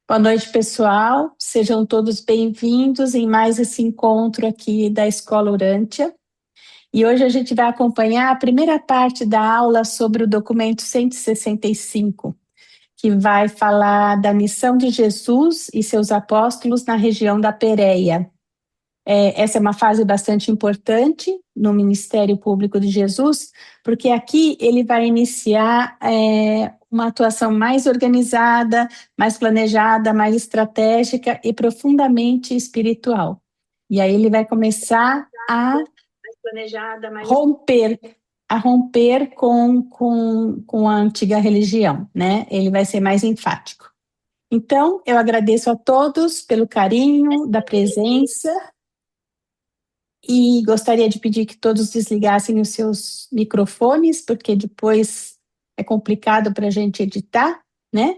Boa noite, pessoal. Sejam todos bem-vindos em mais esse encontro aqui da Escola Urântia. E hoje a gente vai acompanhar a primeira parte da aula sobre o documento 165, que vai falar da missão de Jesus e seus apóstolos na região da Pérea. Essa é uma fase bastante importante no Ministério Público de Jesus, porque aqui ele vai iniciar uma atuação mais organizada, mais planejada, mais estratégica e profundamente espiritual. E aí ele vai começar romper, a romper com a antiga religião, né? Ele vai ser mais enfático. Então, eu agradeço a todos pelo carinho, da presença, e gostaria de pedir que todos desligassem os seus microfones, porque depois é complicado para a gente editar, né?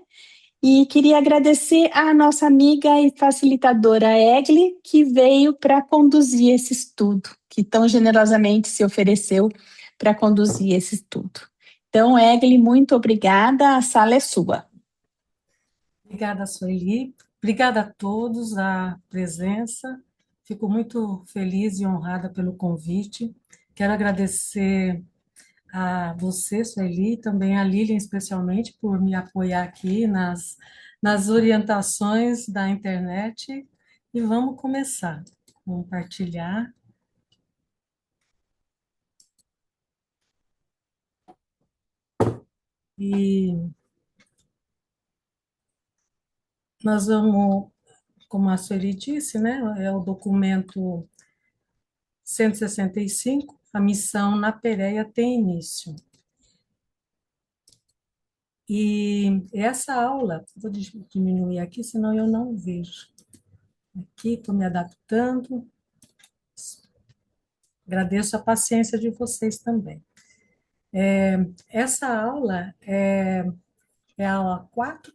E queria agradecer à nossa amiga e facilitadora Egli, que veio para conduzir esse estudo, que tão generosamente se ofereceu para conduzir esse estudo. Então, Egli, muito obrigada, a sala é sua. Obrigada, Sueli. Obrigada a todos a presença. Fico muito feliz e honrada pelo convite. Quero agradecer a você, Sueli, e também a Lilian, especialmente, por me apoiar aqui nas orientações da internet. E vamos começar. Compartilhar. E nós vamos, como a Sueli disse, né, é o documento 165, a missão na Pérea tem início. E essa aula, vou diminuir aqui, senão eu não vejo. Aqui, estou me adaptando. Agradeço a paciência de vocês também. Essa aula é a aula 4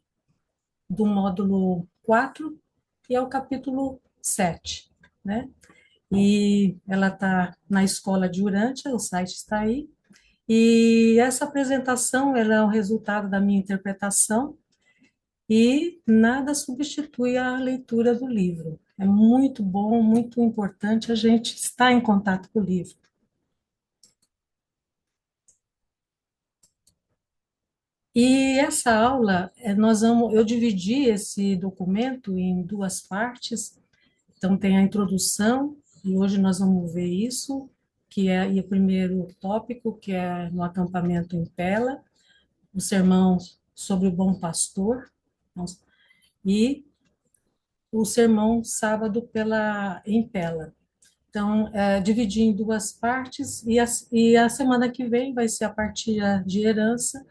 do módulo 4 e é o capítulo 7, né? E ela está na Escola de Urântia, o site está aí. E essa apresentação ela é o resultado da minha interpretação e nada substitui a leitura do livro. É muito bom, muito importante a gente estar em contato com o livro. E essa aula, eu dividi esse documento em duas partes. Então, tem a introdução, e hoje nós vamos ver isso, que é e o primeiro tópico, que é no acampamento em Pela, o sermão sobre o bom pastor, e o sermão sábado em Pela. Então, dividi em duas partes, e a semana que vem vai ser a partilha de herança,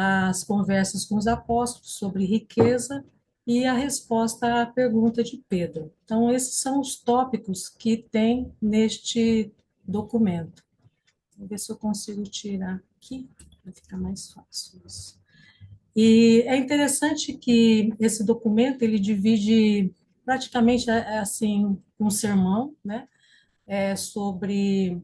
as conversas com os apóstolos sobre riqueza e a resposta à pergunta de Pedro. Então, esses são os tópicos que tem neste documento. Vou ver se eu consigo tirar aqui, para ficar mais fácil isso. E é interessante que esse documento, ele divide praticamente, assim, um sermão, né? Sobre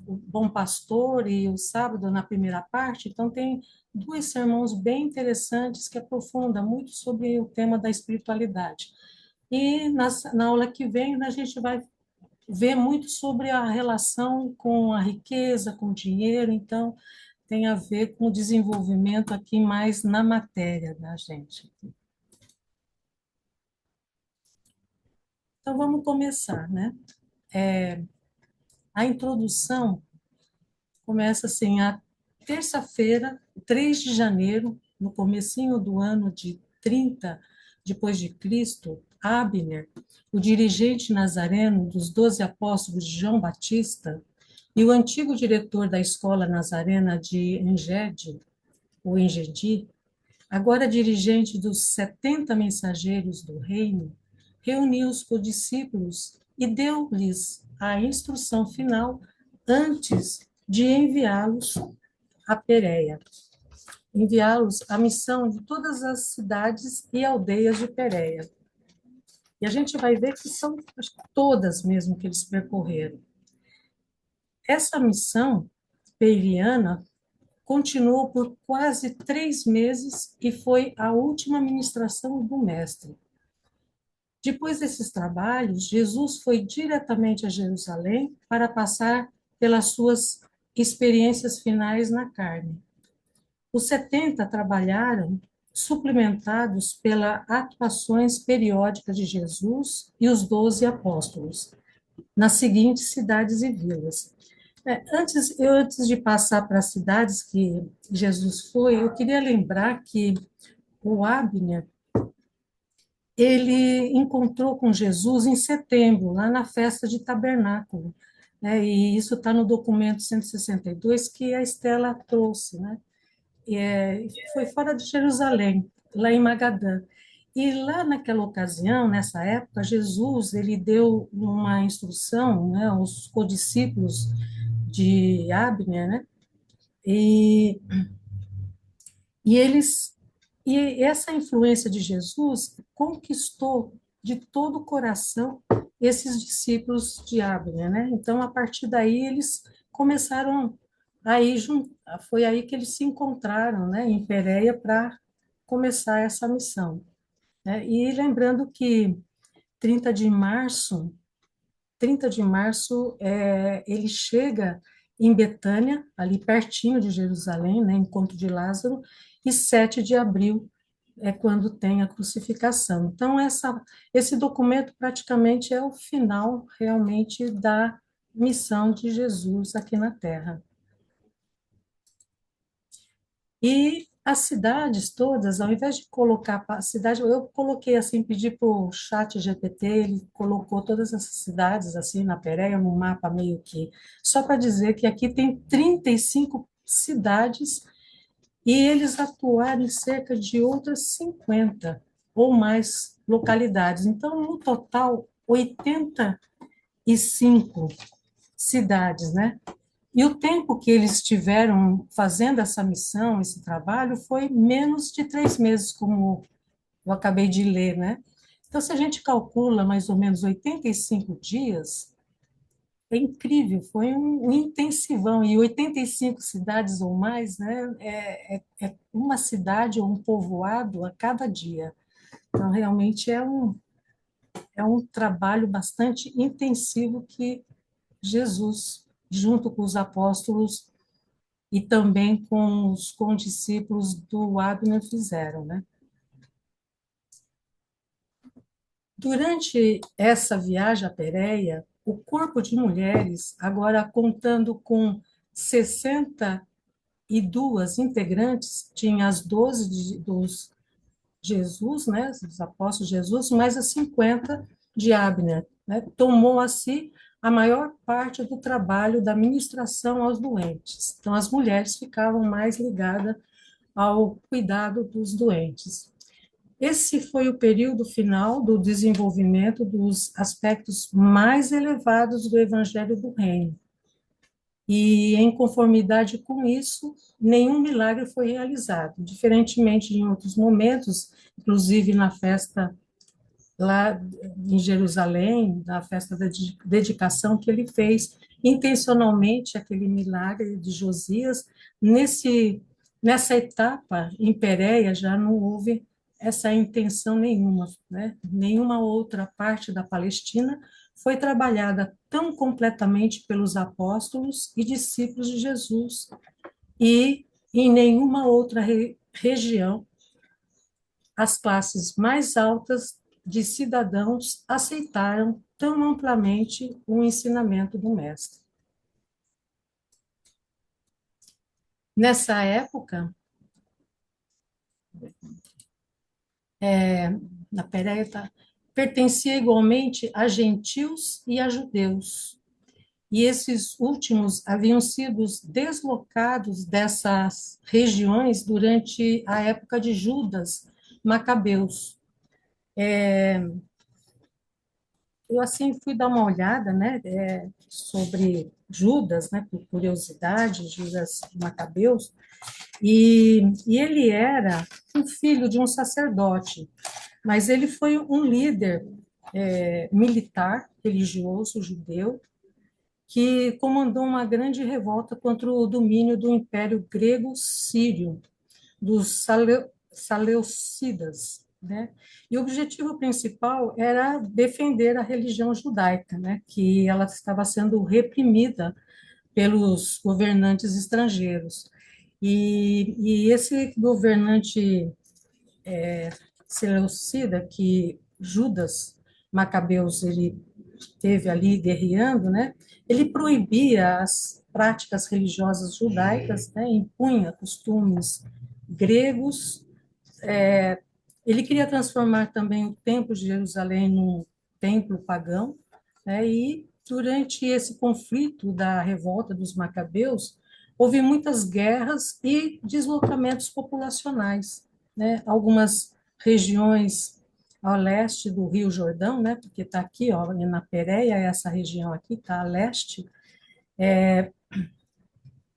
o Bom Pastor e o Sábado na primeira parte, então tem dois sermões bem interessantes que aprofundam muito sobre o tema da espiritualidade. E na aula que vem a gente vai ver muito sobre a relação com a riqueza, com o dinheiro, então tem a ver com o desenvolvimento aqui mais na matéria da gente. Então vamos começar, né? A introdução começa assim, a terça-feira, 3 de janeiro, no comecinho do ano de 30 depois de Cristo, Abner, o dirigente nazareno dos 12 apóstolos de João Batista e o antigo diretor da escola nazarena de Engedi, o Engedi, agora dirigente dos 70 mensageiros do reino, reuniu os discípulos e deu-lhes a instrução final antes de enviá-los a Pérea, enviá-los à missão de todas as cidades e aldeias de Pérea. E a gente vai ver que são todas mesmo que eles percorreram. Essa missão peiriana continuou por quase 3 meses e foi a última ministração do Mestre. Depois desses trabalhos, Jesus foi diretamente a Jerusalém para passar pelas suas experiências finais na carne. Os 70 trabalharam suplementados pelas atuações periódicas de Jesus e os 12 apóstolos, nas seguintes cidades e vilas. Antes de passar para as cidades que Jesus foi, eu queria lembrar que o Abner, ele encontrou com Jesus em setembro, lá na festa de tabernáculo, né? E isso está no documento 162 que a Estela trouxe, né? Foi fora de Jerusalém, lá em Magadã. E lá naquela ocasião, nessa época, Jesus ele deu uma instrução, né, aos codiscípulos de Abner, né? E, e eles e essa influência de Jesus conquistou de todo o coração esses discípulos de Abner, né? Então, a partir daí eles começaram aí foi aí que eles se encontraram, né, em Pérea para começar essa missão, né? E lembrando que 30 de março 30 de março, ele chega em Betânia, ali pertinho de Jerusalém, né, encontro de Lázaro, e 7 de abril é quando tem a crucificação. Então, esse documento praticamente é o final, realmente, da missão de Jesus aqui na Terra. E as cidades todas, ao invés de colocar a cidade, eu coloquei assim, pedi para o chat GPT, ele colocou todas essas cidades assim na Pérea, no mapa meio que, só para dizer que aqui tem 35 cidades e eles atuaram em cerca de outras 50 ou mais localidades. Então, no total, 85 cidades, né? E o tempo que eles tiveram fazendo essa missão, esse trabalho, foi menos de 3 meses, como eu acabei de ler, né? Então, se a gente calcula mais ou menos 85 dias, é incrível, foi um intensivão. E 85 cidades ou mais, né? É uma cidade ou um povoado a cada dia. Então, realmente é um trabalho bastante intensivo que Jesus, junto com os apóstolos, e também com os condiscípulos do Abner fizeram, né? Durante essa viagem à Pérea, o corpo de mulheres, agora contando com 62 integrantes, tinha as 12 dos Jesus, né, os apóstolos de Jesus, mais as 50 de Abner, né, tomou a si a maior parte do trabalho da ministração aos doentes. Então, as mulheres ficavam mais ligadas ao cuidado dos doentes. Esse foi o período final do desenvolvimento dos aspectos mais elevados do Evangelho do Reino. E, em conformidade com isso, nenhum milagre foi realizado, diferentemente de em outros momentos, inclusive na festa lá em Jerusalém, na festa da dedicação que ele fez intencionalmente aquele milagre de Josias. Nessa etapa em Pérea já não houve essa intenção nenhuma, né? Nenhuma outra parte da Palestina foi trabalhada tão completamente pelos apóstolos e discípulos de Jesus, e em nenhuma outra região as classes mais altas de cidadãos aceitaram tão amplamente o ensinamento do mestre. Nessa época, na Pérea, pertencia igualmente a gentios e a judeus. E esses últimos haviam sido deslocados dessas regiões durante a época de Judas Macabeus. Eu assim fui dar uma olhada, né, sobre Judas, né, por curiosidade, Judas Macabeus, e ele era um filho de um sacerdote, mas ele foi um líder militar religioso judeu que comandou uma grande revolta contra o domínio do Império Grego-Sírio, dos Seleucidas, né? E o objetivo principal era defender a religião judaica, né? Que ela estava sendo reprimida pelos governantes estrangeiros. E esse governante Seleucida, que Judas Macabeus ele teve ali guerreando, né? Ele proibia as práticas religiosas judaicas, né? Impunha costumes gregos. Ele queria transformar também o Templo de Jerusalém num templo pagão, né? E durante esse conflito da revolta dos Macabeus, houve muitas guerras e deslocamentos populacionais, né? Algumas regiões ao leste do Rio Jordão, né? Porque está aqui, ó, na Pérea, essa região aqui está a leste,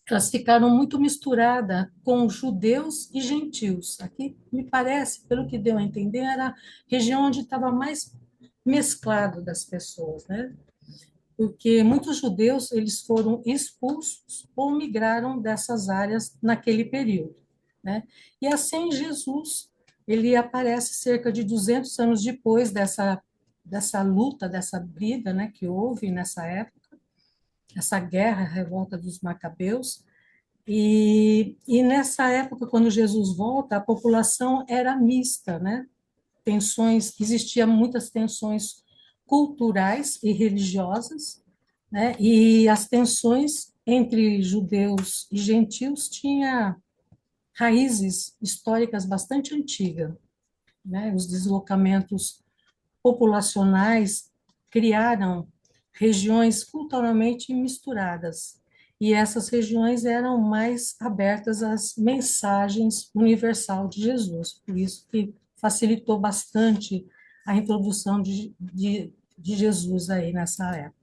elas ficaram muito misturadas com judeus e gentios. Aqui, me parece, pelo que deu a entender, era a região onde estava mais mesclado das pessoas, né? Porque muitos judeus eles foram expulsos ou migraram dessas áreas naquele período, né? E assim Jesus ele aparece cerca de 200 anos depois dessa luta, dessa briga, né, que houve nessa época, essa guerra, a revolta dos Macabeus. E nessa época, quando Jesus volta, a população era mista, né? Existiam muitas tensões culturais e religiosas, né? E as tensões entre judeus e gentios tinha raízes históricas bastante antigas, né? Os deslocamentos populacionais criaram regiões culturalmente misturadas, e essas regiões eram mais abertas às mensagens universal de Jesus, por isso que facilitou bastante a introdução de Jesus aí nessa época.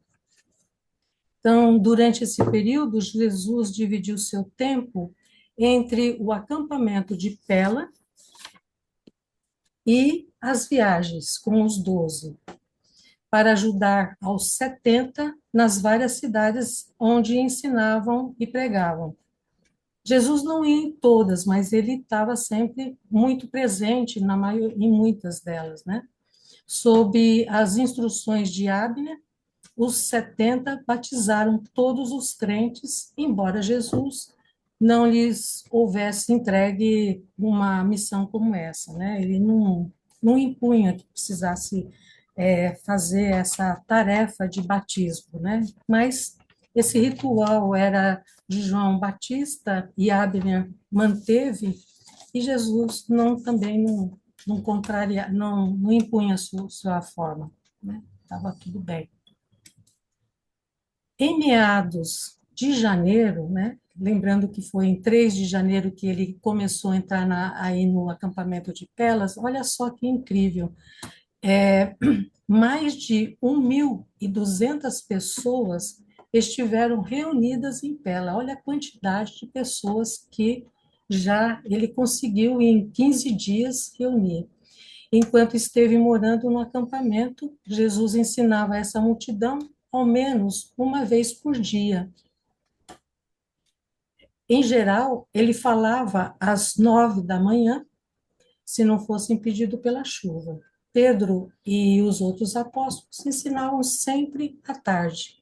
Então, durante esse período, Jesus dividiu seu tempo entre o acampamento de Pela e as viagens com os 12, para ajudar aos 70 nas várias cidades onde ensinavam e pregavam. Jesus não ia em todas, mas ele estava sempre muito presente em muitas delas, né? Sob as instruções de Abner, os 70 batizaram todos os crentes, embora Jesus não lhes houvesse entregue uma missão como essa, né? Ele não impunha que precisasse fazer essa tarefa de batismo, né? Mas esse ritual era de João Batista e Abner manteve, e Jesus também não contraria, não impunha sua forma, né? Estava tudo bem. Em meados de janeiro, né? Lembrando que foi em 3 de janeiro que ele começou a entrar aí no acampamento de Pelas, olha só que incrível. Mais de 1.200 pessoas estiveram reunidas em Pela. Olha a quantidade de pessoas que já ele conseguiu em 15 dias reunir. Enquanto esteve morando no acampamento, Jesus ensinava essa multidão ao menos uma vez por dia. Em geral, ele falava às 9 da manhã, se não fosse impedido pela chuva. Pedro e os outros apóstolos ensinavam sempre à tarde.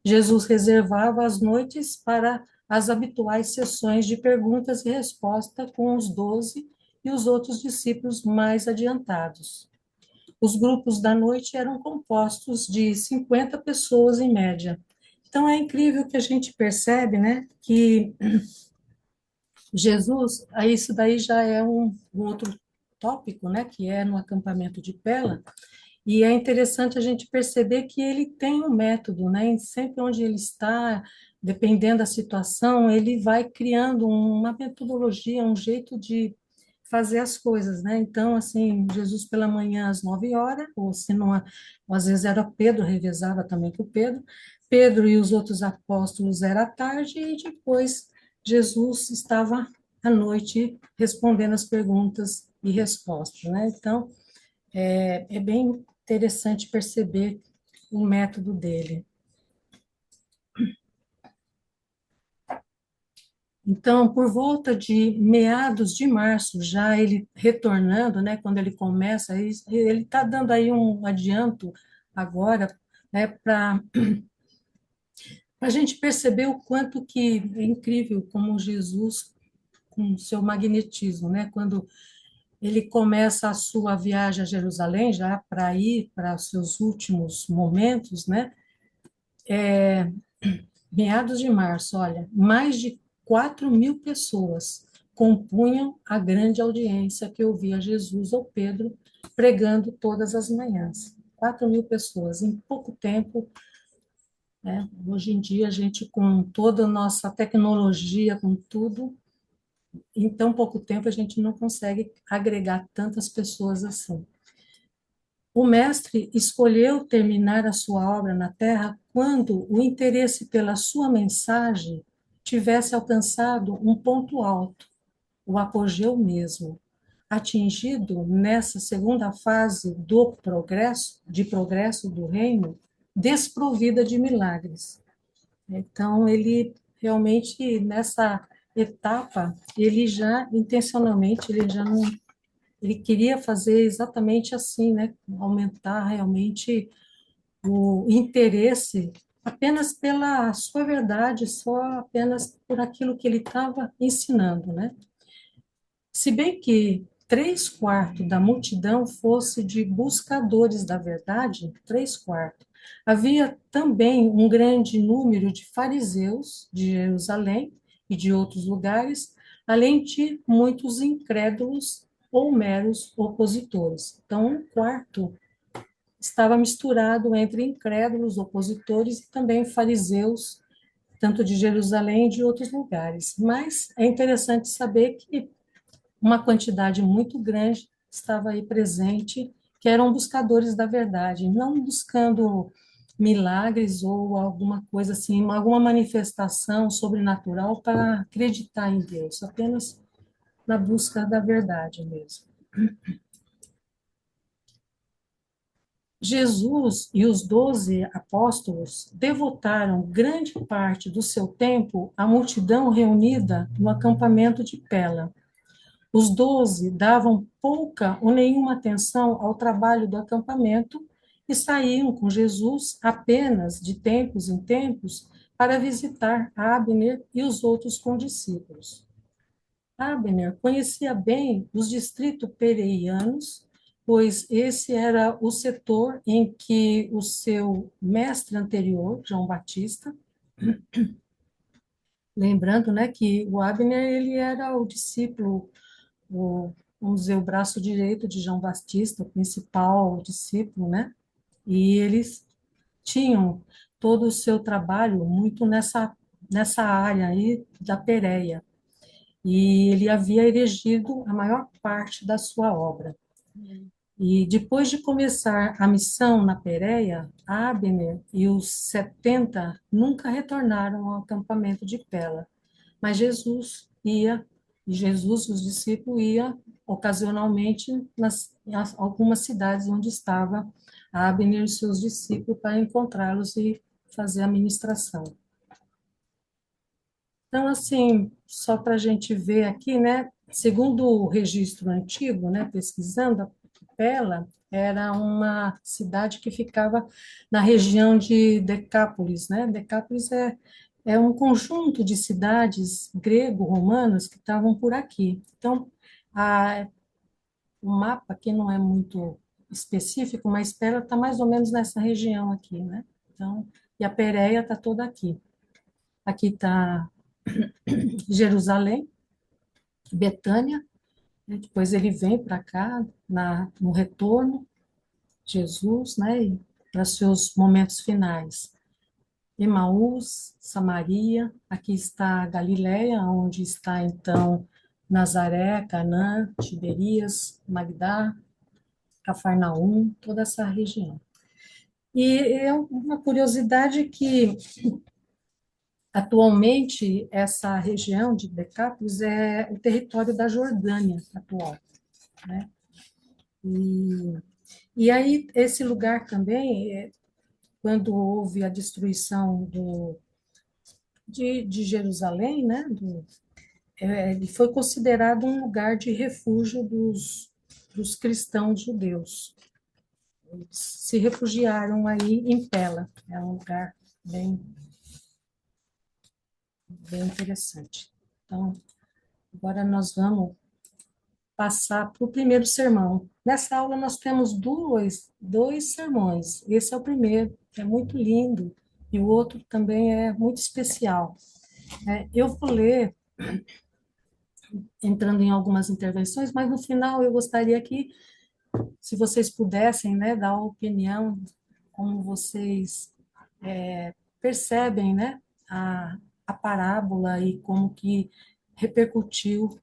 Jesus reservava as noites para as habituais sessões de perguntas e respostas com os 12 e os outros discípulos mais adiantados. Os grupos da noite eram compostos de 50 pessoas em média. Então é incrível que a gente percebe, né, que Jesus, aí isso daí já é um outro tópico, né, que é no acampamento de Pela, e é interessante a gente perceber que ele tem um método, né, e sempre onde ele está, dependendo da situação, ele vai criando uma metodologia, um jeito de fazer as coisas, né? Então, assim, Jesus pela manhã às 9 horas, ou se não, às vezes era Pedro, revezava também com Pedro, Pedro e os outros apóstolos era à tarde, e depois Jesus estava à noite respondendo as perguntas e respostas, né? Então, é bem interessante perceber o método dele. Então, por volta de meados de março, já ele retornando, né, quando ele começa, ele está dando aí um adianto agora, né, para a gente perceber o quanto que é incrível como Jesus, com seu magnetismo, né, quando ele começa a sua viagem a Jerusalém, já para ir para os seus últimos momentos, né, meados de março, olha, mais de 4.000 pessoas compunham a grande audiência que ouvia Jesus ou Pedro pregando todas as manhãs. 4.000 pessoas em pouco tempo, né? Hoje em dia, a gente, com toda a nossa tecnologia, com tudo, em tão pouco tempo, a gente não consegue agregar tantas pessoas assim. O mestre escolheu terminar a sua obra na Terra quando o interesse pela sua mensagem tivesse alcançado um ponto alto, o apogeu mesmo, atingido nessa segunda fase do progresso, de progresso do reino, desprovida de milagres. Então, ele realmente, nessa etapa, ele já, intencionalmente, ele já não ele queria fazer exatamente assim, né? Aumentar realmente o interesse apenas pela sua verdade, só apenas por aquilo que ele estava ensinando, né? Se bem que 3/4 da multidão fosse de buscadores da verdade, 3/4, havia também um grande número de fariseus de Jerusalém e de outros lugares, além de muitos incrédulos ou meros opositores. Então, 1/4 estava misturado entre incrédulos, opositores e também fariseus, tanto de Jerusalém e de outros lugares. Mas é interessante saber que uma quantidade muito grande estava aí presente, que eram buscadores da verdade, não buscando milagres ou alguma coisa assim, alguma manifestação sobrenatural para acreditar em Deus, apenas na busca da verdade mesmo. Jesus e os 12 apóstolos devotaram grande parte do seu tempo à multidão reunida no acampamento de Pela. Os 12 davam pouca ou nenhuma atenção ao trabalho do acampamento e saíam com Jesus apenas de tempos em tempos para visitar Abner e os outros condiscípulos. Abner conhecia bem os distritos pereianos, pois esse era o setor em que o seu mestre anterior, João Batista, lembrando, né, que o Abner ele era o discípulo, vamos dizer, o braço direito de João Batista, o principal discípulo, né? E eles tinham todo o seu trabalho muito nessa área aí da Pérea. E ele havia erigido a maior parte da sua obra. E depois de começar a missão na Pérea, Abner e os 70 nunca retornaram ao acampamento de Pela, mas Jesus e os discípulos iam ocasionalmente em algumas cidades onde estava Abner e seus discípulos para encontrá-los e fazer a ministração. Então, assim, só para a gente ver aqui, né? Segundo o registro antigo, né, pesquisando, Pela era uma cidade que ficava na região de Decápolis, né? Decápolis é um conjunto de cidades grego-romanas que estavam por aqui. Então, a, o mapa aqui não é muito específico, mas Pela está mais ou menos nessa região aqui, né? Então, e a Pérea está toda aqui. Aqui está Jerusalém, Betânia, né? Depois ele vem para cá, no retorno, Jesus, né? E para seus momentos finais. Emaús, Samaria, aqui está Galiléia, onde está então Nazaré, Canaã, Tiberias, Magdá, Cafarnaum, toda essa região. E é uma curiosidade que atualmente essa região de Decápolis é o território da Jordânia atual, né? E aí esse lugar também, quando houve a destruição de Jerusalém, né, ele foi considerado um lugar de refúgio dos cristãos judeus. Eles se refugiaram aí em Pela. É um lugar bem, bem interessante. Então, agora nós vamos passar para o primeiro sermão. Nessa aula nós temos dois sermões. Esse é o primeiro, é muito lindo, e o outro também é muito especial. Eu vou ler, entrando em algumas intervenções, mas no final eu gostaria que, se vocês pudessem, né, dar a opinião, como vocês percebem, né, a parábola e como que repercutiu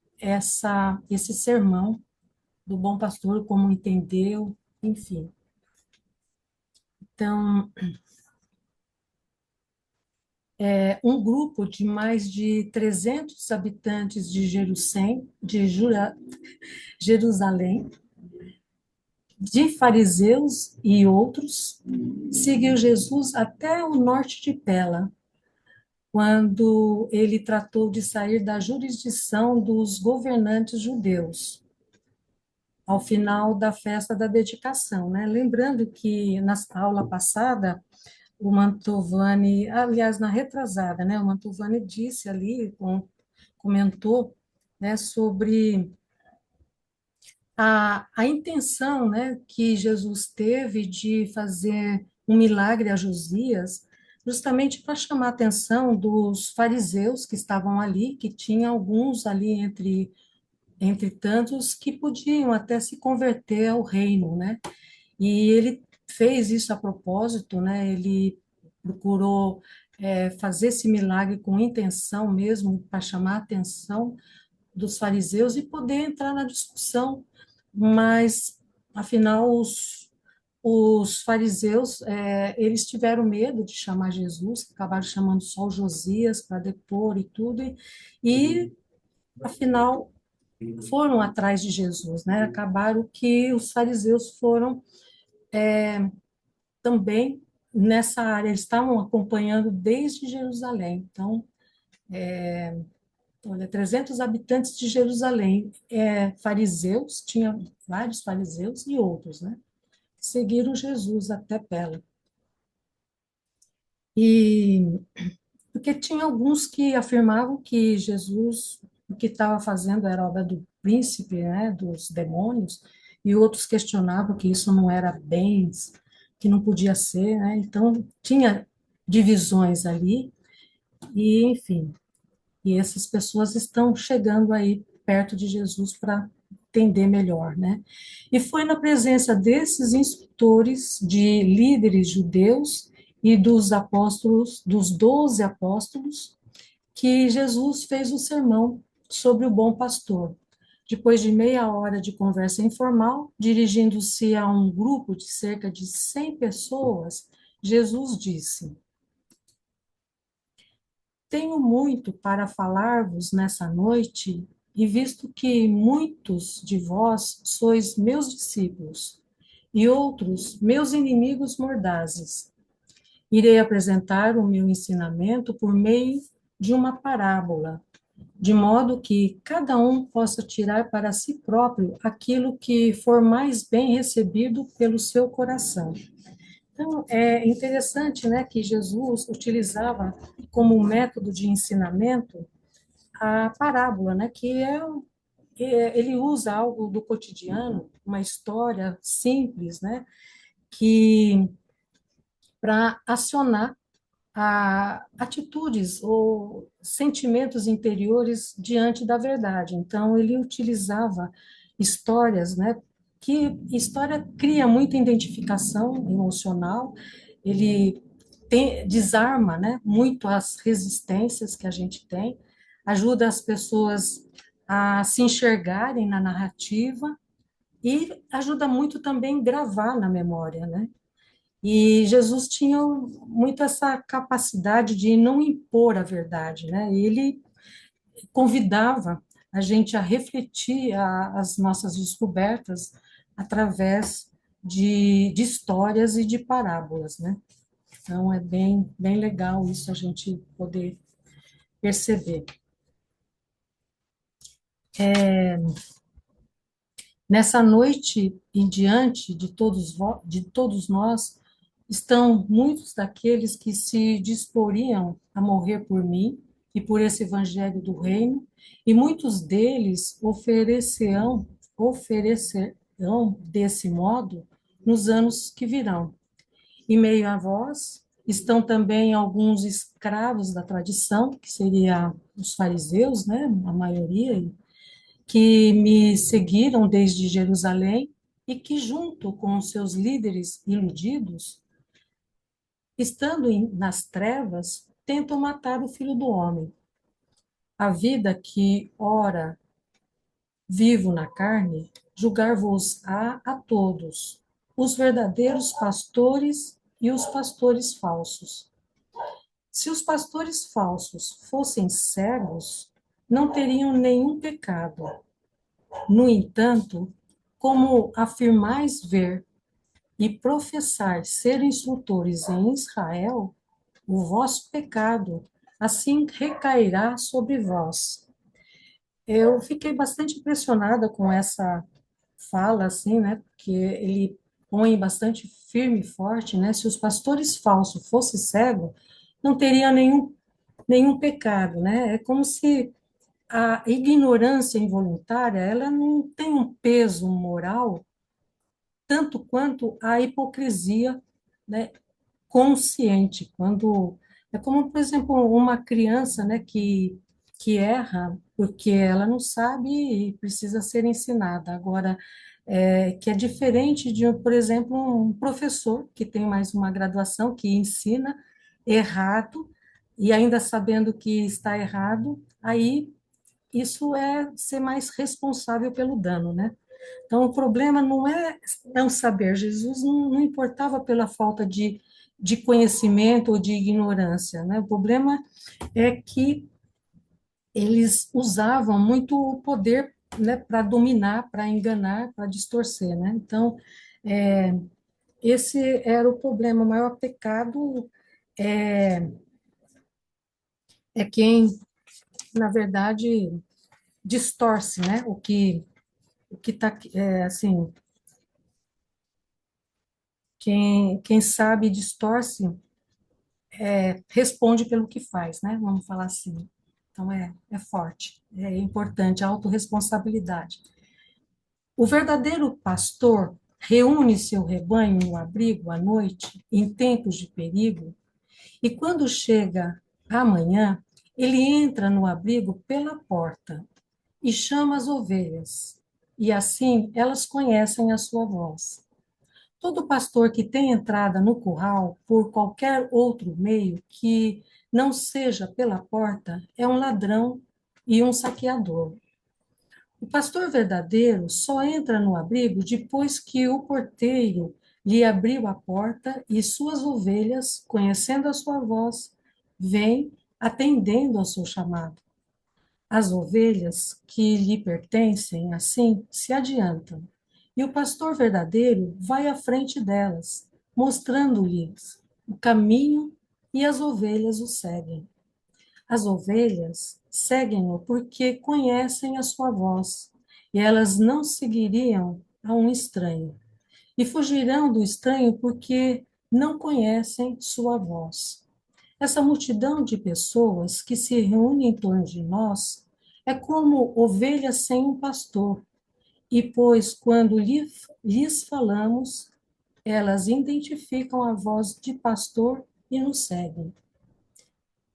esse sermão do bom pastor, como entendeu, enfim. Então, um grupo de mais de 300 habitantes de Jerusalém, de fariseus e outros, seguiu Jesus até o norte de Pela, quando ele tratou de sair da jurisdição dos governantes judeus, ao final da festa da dedicação, né? Lembrando que na aula passada, o Mantovani, aliás, na retrasada, né? O Mantovani disse ali, comentou, né, sobre a intenção, né, que Jesus teve de fazer um milagre a Josias, justamente para chamar a atenção dos fariseus que estavam ali, que tinha alguns ali entre tantos que podiam até se converter ao reino, né? E ele fez isso a propósito, né? Ele procurou fazer esse milagre com intenção mesmo, para chamar a atenção dos fariseus e poder entrar na discussão. Mas, afinal, os fariseus, eles tiveram medo de chamar Jesus, acabaram chamando só o Josias para depor e tudo, e afinal, foram atrás de Jesus, né? Acabaram que os fariseus foram também nessa área, eles estavam acompanhando desde Jerusalém. Então, olha, 300 habitantes de Jerusalém, fariseus, tinha vários fariseus e outros, né? Seguiram Jesus até Pela. E porque tinha alguns que afirmavam que Jesus, o que estava fazendo era obra do príncipe, né, dos demônios, e outros questionavam que isso não era bens, que não podia ser, né? Então tinha divisões ali, e enfim, e essas pessoas estão chegando aí perto de Jesus para entender melhor, né? E foi na presença desses instrutores, de líderes judeus e dos apóstolos, dos 12 apóstolos, que Jesus fez o sermão sobre o bom pastor. Depois de meia hora de conversa informal, dirigindo-se a um grupo de cerca de 100 pessoas, Jesus disse: Tenho muito para falar-vos nessa noite, e visto que muitos de vós sois meus discípulos, e outros meus inimigos mordazes, irei apresentar o meu ensinamento por meio de uma parábola, de modo que cada um possa tirar para si próprio aquilo que for mais bem recebido pelo seu coração. Então, é interessante, né, que Jesus utilizava como método de ensinamento a parábola, né, ele usa algo do cotidiano, uma história simples, né, que para acionar atitudes ou sentimentos interiores diante da verdade. Então, ele utilizava histórias, né? Que história cria muita identificação emocional, ele desarma, né? Muito as resistências que a gente tem, ajuda as pessoas a se enxergarem na narrativa e ajuda muito também gravar na memória, né? E Jesus tinha muito essa capacidade de não impor a verdade, né? Ele convidava a gente a refletir as nossas descobertas através de histórias e de parábolas, né? Então, é bem legal isso a gente poder perceber. Nessa noite em diante de todos nós, estão muitos daqueles que se disporiam a morrer por mim e por esse evangelho do reino, e muitos deles oferecerão desse modo nos anos que virão. Em meio a vós estão também alguns escravos da tradição, que seria os fariseus, né, a maioria, que me seguiram desde Jerusalém e que, junto com os seus líderes iludidos, estando nas trevas, tentam matar o Filho do Homem. A vida que, ora, vivo na carne, julgar-vos-á a todos, os verdadeiros pastores e os pastores falsos. Se os pastores falsos fossem cegos, não teriam nenhum pecado. No entanto, como afirmais ver e professar ser instrutores em Israel, o vosso pecado assim recairá sobre vós. Eu fiquei bastante impressionada com essa fala, assim, né? Porque ele põe bastante firme e forte, né? Se os pastores falsos fossem cegos, não teria nenhum pecado, né? É como se a ignorância involuntária, ela não tem um peso moral tanto quanto a hipocrisia, né, consciente, quando é como, por exemplo, uma criança, né, que erra porque ela não sabe e precisa ser ensinada. Agora, que é diferente de, por exemplo, um professor que tem mais uma graduação, que ensina errado e ainda sabendo que está errado, aí isso é ser mais responsável pelo dano, né? Então, o problema não é não saber. Jesus não importava pela falta de conhecimento ou de ignorância, né? O problema é que eles usavam muito o poder, né, para dominar, para enganar, para distorcer, né? Então, é, esse era o problema. O maior pecado é, é quem, na verdade, distorce, né? O que está, assim, quem sabe distorce, responde pelo que faz, né? Vamos falar assim. Então, é forte, é importante, a autorresponsabilidade. O verdadeiro pastor reúne seu rebanho no abrigo à noite, em tempos de perigo, e quando chega a manhã, ele entra no abrigo pela porta e chama as ovelhas, e assim elas conhecem a sua voz. Todo pastor que tem entrada no curral por qualquer outro meio que não seja pela porta é um ladrão e um saqueador. O pastor verdadeiro só entra no abrigo depois que o porteiro lhe abriu a porta e suas ovelhas, conhecendo a sua voz, vêm atendendo ao seu chamado. As ovelhas que lhe pertencem, assim, se adiantam, e o pastor verdadeiro vai à frente delas, mostrando-lhes o caminho, e as ovelhas o seguem. As ovelhas seguem-no porque conhecem a sua voz, e elas não seguiriam a um estranho, e fugirão do estranho porque não conhecem sua voz. Essa multidão de pessoas que se reúne em torno de nós é como ovelhas sem um pastor, e pois quando lhes falamos, elas identificam a voz de pastor e nos seguem.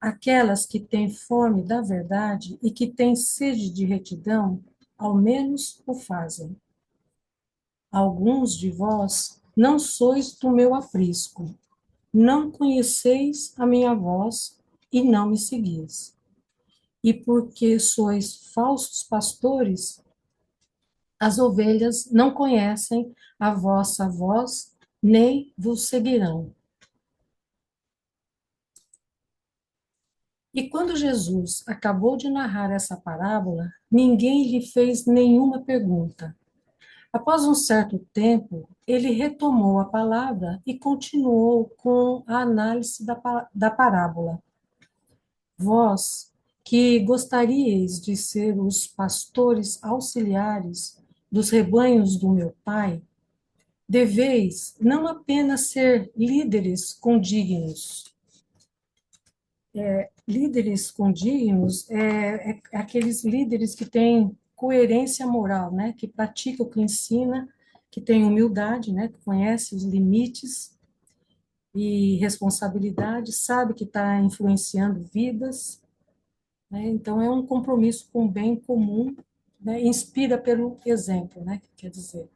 Aquelas que têm fome da verdade e que têm sede de retidão, ao menos o fazem. Alguns de vós não sois do meu aprisco, não conheceis a minha voz e não me seguis. E porque sois falsos pastores, as ovelhas não conhecem a vossa voz, nem vos seguirão. E quando Jesus acabou de narrar essa parábola, ninguém lhe fez nenhuma pergunta. Após um certo tempo, ele retomou a palavra e continuou com a análise da parábola. Vós que gostaríeis de ser os pastores auxiliares dos rebanhos do meu Pai, deveis não apenas ser líderes condignos. Líderes condignos é aqueles líderes que têm coerência moral, né? Que pratica o que ensina, que tem humildade, né? Que conhece os limites e responsabilidade, sabe que está influenciando vidas, né? Então é um compromisso com o bem comum, né? Inspira pelo exemplo, né? Quer dizer,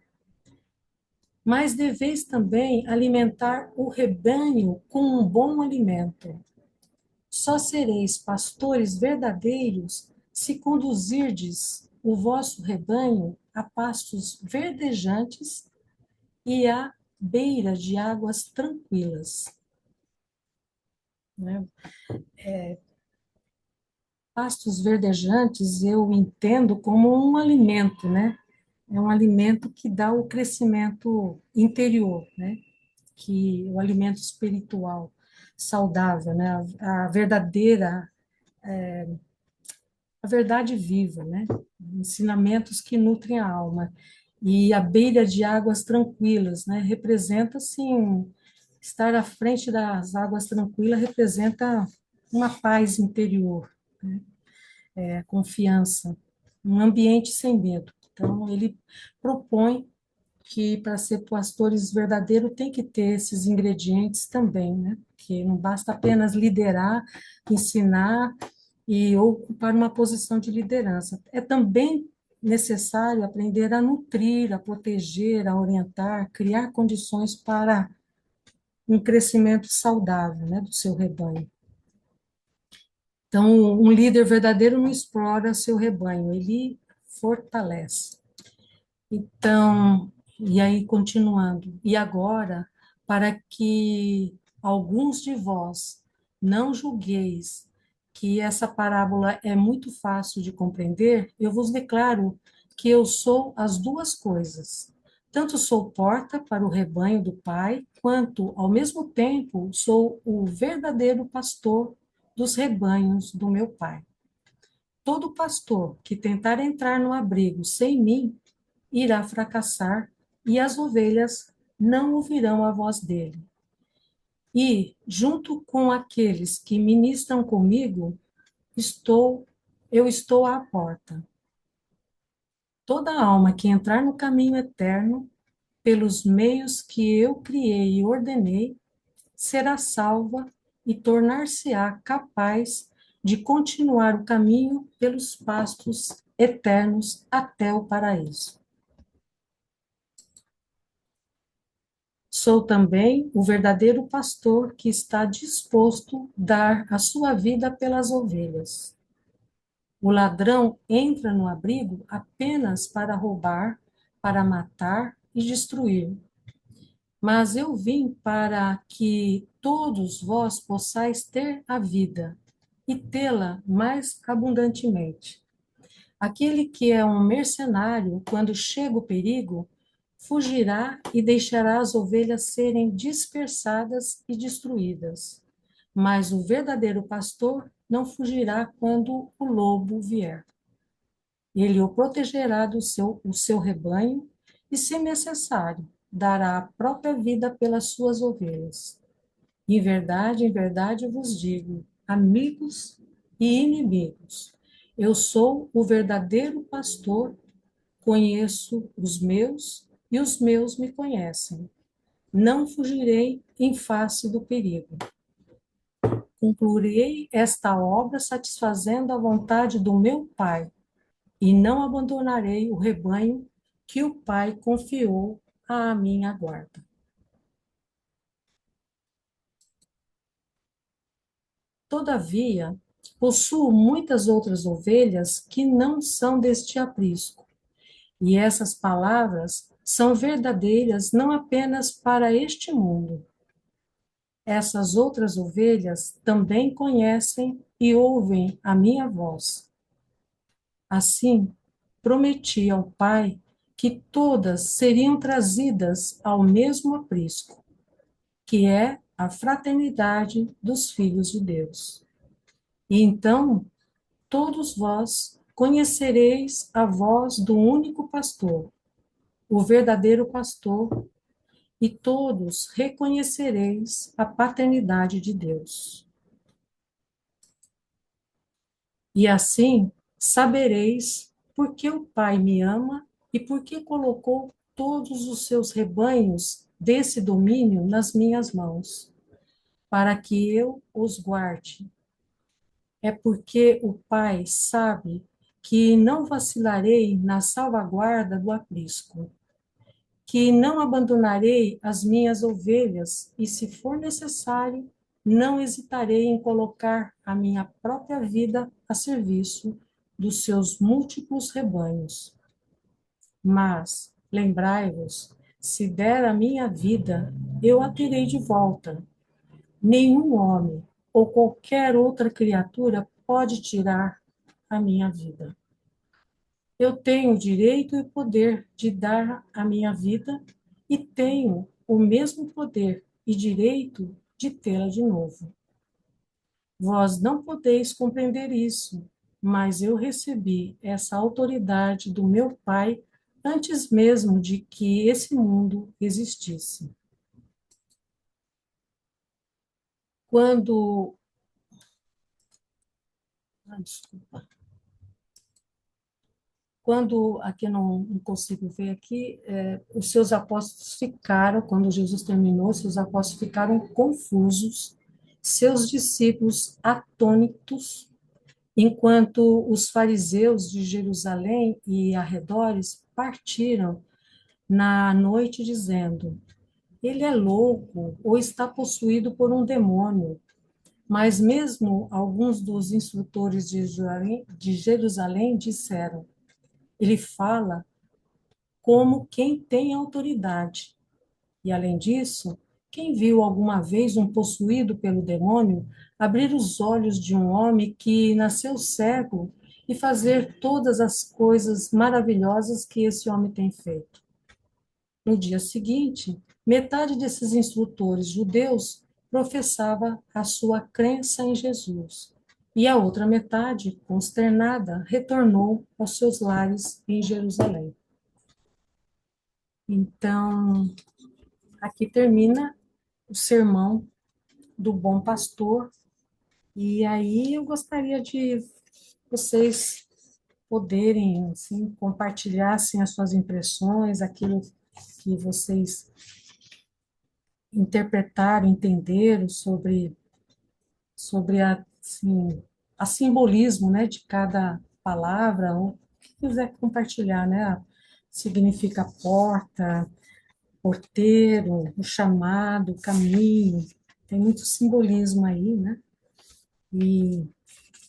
mas deveis também alimentar o rebanho com um bom alimento. Só sereis pastores verdadeiros se conduzirdes o vosso rebanho a pastos verdejantes e à beira de águas tranquilas. Né? Pastos verdejantes eu entendo como um alimento, né? É um alimento que dá o crescimento interior, né? Que o alimento espiritual saudável, né? A verdadeira, a verdade viva, né? Ensinamentos que nutrem a alma. E a beira de águas tranquilas, né? Representa, assim, estar à frente das águas tranquilas representa uma paz interior, né? Confiança, um ambiente sem medo. Então, ele propõe que para ser pastores verdadeiros tem que ter esses ingredientes também, né? Que não basta apenas liderar, ensinar e ocupar uma posição de liderança. É também necessário aprender a nutrir, a proteger, a orientar, criar condições para um crescimento saudável, né, do seu rebanho. Então, um líder verdadeiro não explora seu rebanho, ele fortalece. Então, e aí continuando, e agora, para que alguns de vós não julgueis que essa parábola é muito fácil de compreender, eu vos declaro que eu sou as duas coisas. Tanto sou porta para o rebanho do Pai, quanto, ao mesmo tempo, sou o verdadeiro pastor dos rebanhos do meu Pai. Todo pastor que tentar entrar no abrigo sem mim irá fracassar e as ovelhas não ouvirão a voz dele. E, junto com aqueles que ministram comigo, eu estou à porta. Toda alma que entrar no caminho eterno, pelos meios que eu criei e ordenei, será salva e tornar-se-á capaz de continuar o caminho pelos pastos eternos até o paraíso. Sou também o verdadeiro pastor que está disposto a dar a sua vida pelas ovelhas. O ladrão entra no abrigo apenas para roubar, para matar e destruir. Mas eu vim para que todos vós possais ter a vida e tê-la mais abundantemente. Aquele que é um mercenário, quando chega o perigo, fugirá e deixará as ovelhas serem dispersadas e destruídas. Mas o verdadeiro pastor não fugirá quando o lobo vier. Ele o protegerá o seu rebanho e, se necessário, dará a própria vida pelas suas ovelhas. Em verdade vos digo, amigos e inimigos, eu sou o verdadeiro pastor, conheço os meus e os meus me conhecem. Não fugirei em face do perigo. Concluirei esta obra satisfazendo a vontade do meu Pai, e não abandonarei o rebanho que o Pai confiou à minha guarda. Todavia, possuo muitas outras ovelhas que não são deste aprisco. E essas palavras são verdadeiras não apenas para este mundo. Essas outras ovelhas também conhecem e ouvem a minha voz. Assim, prometi ao Pai que todas seriam trazidas ao mesmo aprisco, que é a fraternidade dos filhos de Deus. E então todos vós conhecereis a voz do único pastor, o verdadeiro pastor, e todos reconhecereis a paternidade de Deus. E assim sabereis por que o Pai me ama e por que colocou todos os seus rebanhos desse domínio nas minhas mãos, para que eu os guarde. É porque o Pai sabe que não vacilarei na salvaguarda do aprisco, que não abandonarei as minhas ovelhas e, se for necessário, não hesitarei em colocar a minha própria vida a serviço dos seus múltiplos rebanhos. Mas, lembrai-vos, se der a minha vida, eu a terei de volta. Nenhum homem ou qualquer outra criatura pode tirar a minha vida. Eu tenho o direito e o poder de dar a minha vida e tenho o mesmo poder e direito de tê-la de novo. Vós não podeis compreender isso, mas eu recebi essa autoridade do meu Pai antes mesmo de que esse mundo existisse. Quando, desculpa, quando aqui eu não consigo ver aqui, os seus apóstolos ficaram, quando Jesus terminou, seus apóstolos ficaram confusos, seus discípulos atônitos, enquanto os fariseus de Jerusalém e arredores partiram na noite dizendo: ele é louco ou está possuído por um demônio. Mas mesmo alguns dos instrutores de Jerusalém disseram: ele fala como quem tem autoridade. E, além disso, quem viu alguma vez um possuído pelo demônio abrir os olhos de um homem que nasceu cego e fazer todas as coisas maravilhosas que esse homem tem feito? No dia seguinte, metade desses instrutores judeus professava a sua crença em Jesus, e a outra metade, consternada, retornou aos seus lares em Jerusalém. Então, aqui termina o sermão do bom pastor, e aí eu gostaria de vocês poderem assim, compartilhassem as suas impressões, aquilo que vocês interpretaram, entenderam sobre assim, a simbolismo, né, de cada palavra, ou o que quiser compartilhar, né? Significa porta, porteiro, o chamado, o caminho. Tem muito simbolismo aí, né? E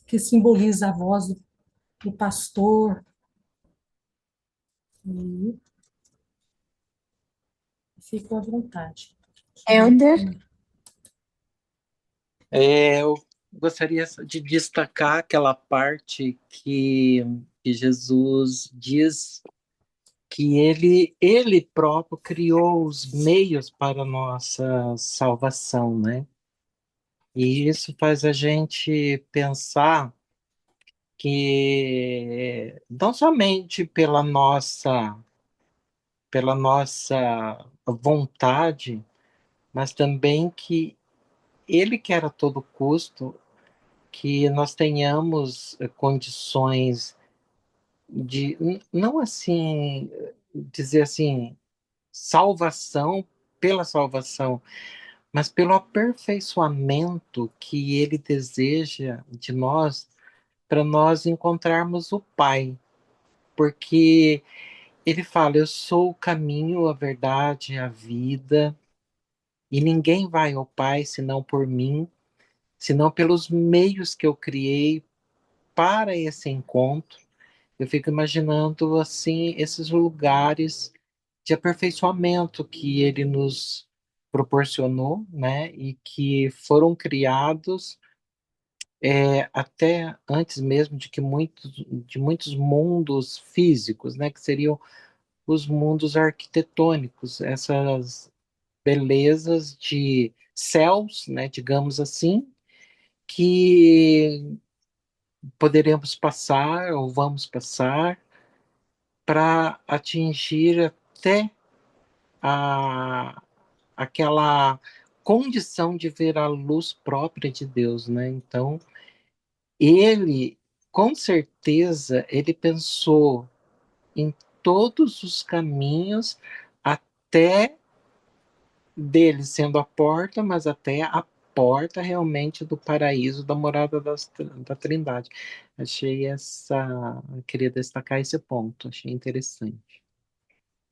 que simboliza a voz do pastor. E fico à vontade. Elder, Eu gostaria de destacar aquela parte que Jesus diz que ele próprio criou os meios para a nossa salvação, né? E isso faz a gente pensar que não somente pela nossa vontade, mas também que ele quer a todo custo que nós tenhamos condições de, não assim, dizer assim, salvação pela salvação, mas pelo aperfeiçoamento que ele deseja de nós, para nós encontrarmos o Pai. Porque ele fala: eu sou o caminho, a verdade, a vida, e ninguém vai ao Pai senão por mim, senão pelos meios que eu criei para esse encontro. Eu fico imaginando assim esses lugares de aperfeiçoamento que ele nos proporcionou, né, e que foram criados até antes mesmo de muitos mundos físicos, né, que seriam os mundos arquitetônicos, essas belezas de céus, né, digamos assim, que poderemos passar ou vamos passar para atingir até a, aquela condição de ver a luz própria de Deus, né? Então, ele, com certeza, ele pensou em todos os caminhos até dele sendo a porta, mas até a porta realmente do paraíso, da morada da Trindade. Achei essa, queria destacar esse ponto, achei interessante.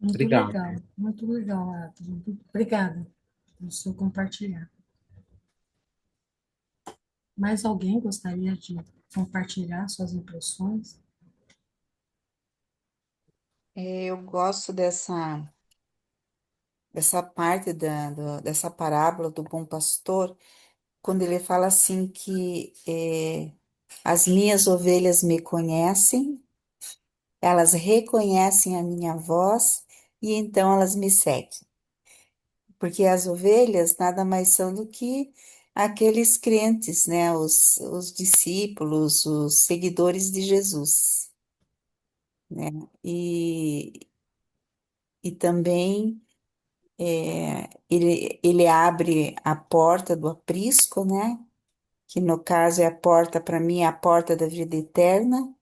Obrigado. Muito legal, Átila. Obrigada pelo seu compartilhar. Mais alguém gostaria de compartilhar suas impressões? Eu gosto dessa parte dessa parábola do bom pastor, quando ele fala assim que as minhas ovelhas me conhecem, elas reconhecem a minha voz e então elas me seguem. Porque as ovelhas nada mais são do que aqueles crentes, né? Os discípulos, os seguidores de Jesus, né? E também ele abre a porta do aprisco, né? Que no caso é a porta, para mim, é a porta da vida eterna.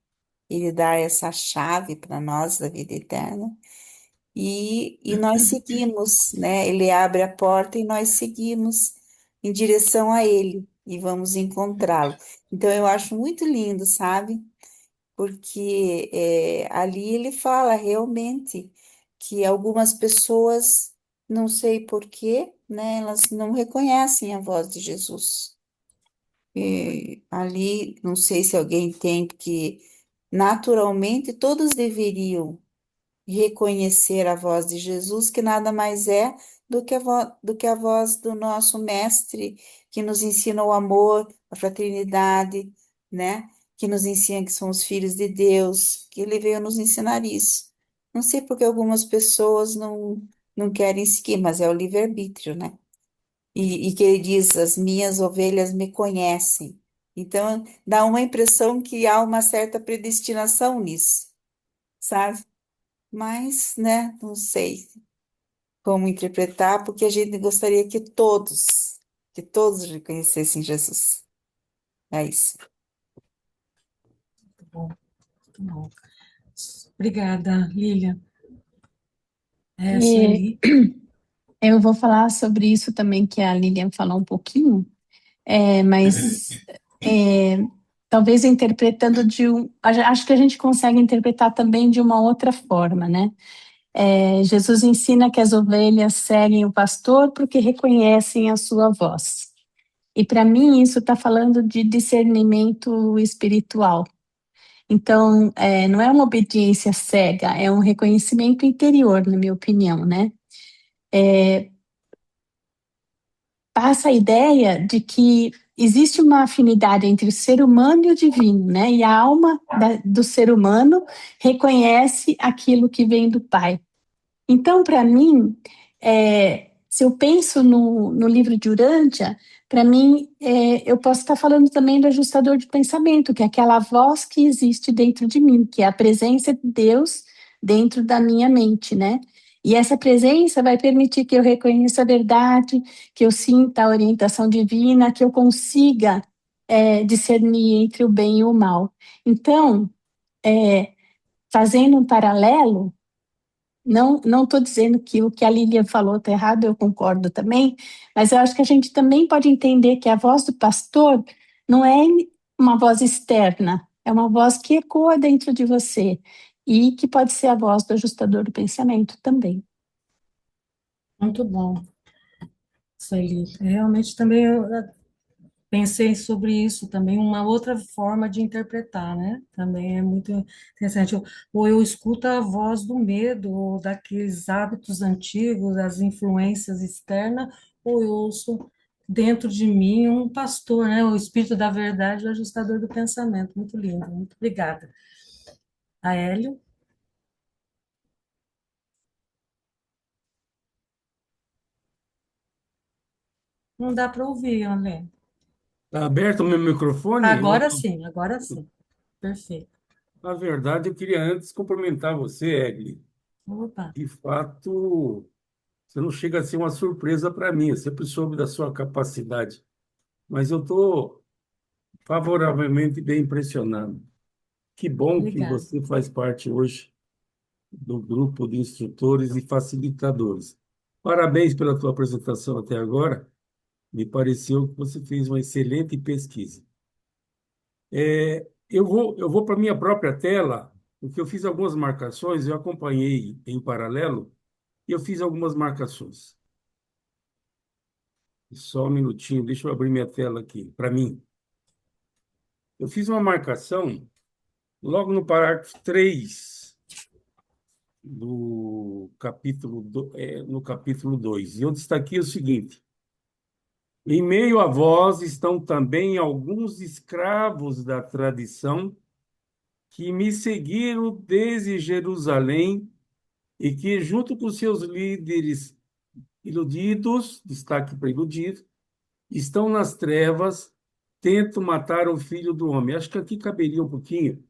Ele dá essa chave para nós da vida eterna. E nós seguimos, né? Ele abre a porta e nós seguimos em direção a ele e vamos encontrá-lo. Então eu acho muito lindo, sabe? Porque ali ele fala realmente que algumas pessoas, não sei por quê, né? Elas não reconhecem a voz de Jesus. Ali, não sei se alguém tem, porque naturalmente todos deveriam reconhecer a voz de Jesus, que nada mais é do que a voz do nosso Mestre, que nos ensina o amor, a fraternidade, né? Que nos ensina que somos filhos de Deus, que Ele veio nos ensinar isso. Não sei porque algumas pessoas não querem seguir, mas é o livre-arbítrio, né? E que ele diz: as minhas ovelhas me conhecem. Então, dá uma impressão que há uma certa predestinação nisso, sabe? Mas, né, não sei como interpretar, porque a gente gostaria que todos reconhecessem Jesus. É isso. Muito bom, muito bom. Obrigada, Lília. E Sueli. eu vou falar sobre isso também que a Lilian falou um pouquinho, mas é, talvez interpretando acho que a gente consegue interpretar também de uma outra forma, né? Jesus ensina que as ovelhas seguem o pastor porque reconhecem a sua voz. E para mim isso está falando de discernimento espiritual. Então, não é uma obediência cega, é um reconhecimento interior, na minha opinião, né? Passa a ideia de que existe uma afinidade entre o ser humano e o divino, né? E a alma do ser humano reconhece aquilo que vem do Pai. Então, para mim, se eu penso no livro de Urântia, para mim, eu posso estar falando também do ajustador de pensamento, que é aquela voz que existe dentro de mim, que é a presença de Deus dentro da minha mente, né? E essa presença vai permitir que eu reconheça a verdade, que eu sinta a orientação divina, que eu consiga discernir entre o bem e o mal. Então, fazendo um paralelo, não estou dizendo que o que a Lilian falou está errado, eu concordo também, mas eu acho que a gente também pode entender que a voz do pastor não é uma voz externa, é uma voz que ecoa dentro de você e que pode ser a voz do ajustador do pensamento também. Muito bom, Sueli. Realmente também eu pensei sobre isso também, uma outra forma de interpretar, né? Também é muito interessante. Ou eu escuto a voz do medo, ou daqueles hábitos antigos, das influências externas, ou eu ouço dentro de mim um pastor, né? O Espírito da Verdade, o ajustador do pensamento. Muito lindo, muito obrigada. Aélio? Não dá para ouvir, André. Tá aberto o meu microfone? Agora sim, agora sim. Perfeito. Na verdade, eu queria antes cumprimentar você, Egli. Opa, De fato, você não chega a ser uma surpresa para mim. Eu sempre soube da sua capacidade, mas eu estou favoravelmente bem impressionado. Que bom que obrigada. você faz parte hoje do grupo de instrutores e facilitadores. Parabéns pela tua apresentação até agora. Me pareceu que você fez uma excelente pesquisa. Eu vou para a minha própria tela, porque eu fiz algumas marcações, eu acompanhei em paralelo e eu fiz algumas marcações. Só um minutinho, deixa eu abrir minha tela aqui, para mim. Eu fiz uma marcação logo no parágrafo 3 no capítulo 2. E eu destaquei o seguinte: em meio a vós estão também alguns escravos da tradição que me seguiram desde Jerusalém e que, junto com seus líderes iludidos, destaque para iludido, estão nas trevas, tentam matar o filho do homem. Acho que aqui caberia um pouquinho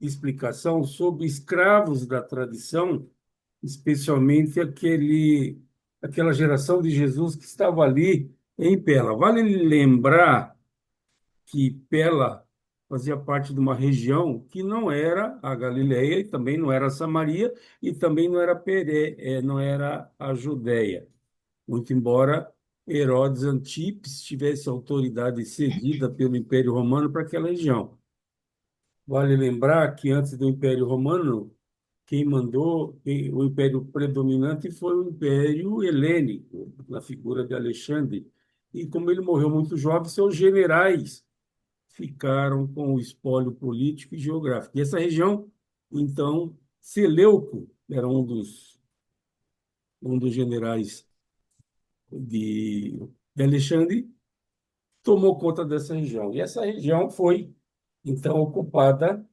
de explicação sobre escravos da tradição, especialmente aquela geração de Jesus que estava ali em Pela. Vale lembrar que Pela fazia parte de uma região que não era a Galileia e também não era a Samaria e também não era não era a Judéia. Muito embora Herodes Antípes tivesse autoridade cedida pelo Império Romano para aquela região. Vale lembrar que antes do Império Romano, o império predominante foi o Império Helênico, na figura de Alexandre. E como ele morreu muito jovem, seus generais ficaram com o espólio político e geográfico. E essa região, então, Seleuco era um dos generais de Alexandre, tomou conta dessa região. E essa região foi, então, ocupada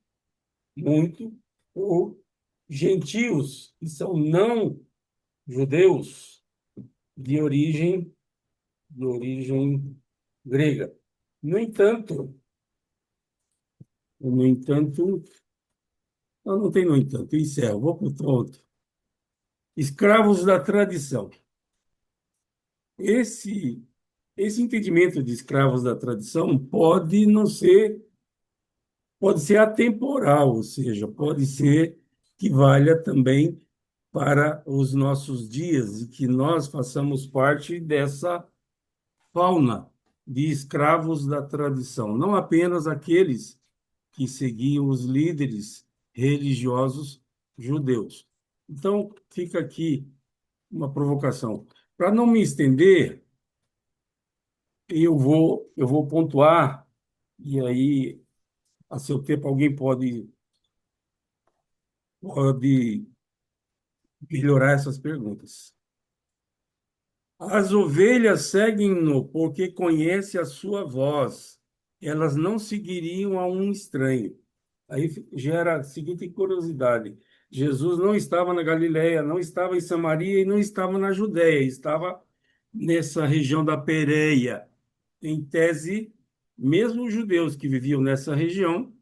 muito por gentios, que são não judeus de origem grega. No entanto, no entanto, não tem no entanto, eu encerro, vou para o ponto. Escravos da tradição. Esse, esse entendimento de escravos da tradição pode ser atemporal, ou seja, pode ser que valha também para os nossos dias e que nós façamos parte dessa fauna de escravos da tradição, não apenas aqueles que seguiam os líderes religiosos judeus. Então, fica aqui uma provocação. Para não me estender, eu vou pontuar, e aí, a seu tempo, alguém pode melhorar essas perguntas. As ovelhas seguem-no porque conhece a sua voz. Elas não seguiriam a um estranho. Aí gera a seguinte curiosidade: Jesus não estava na Galileia, não estava em Samaria e não estava na Judéia, estava nessa região da Pérea. Em tese, mesmo os judeus que viviam nessa região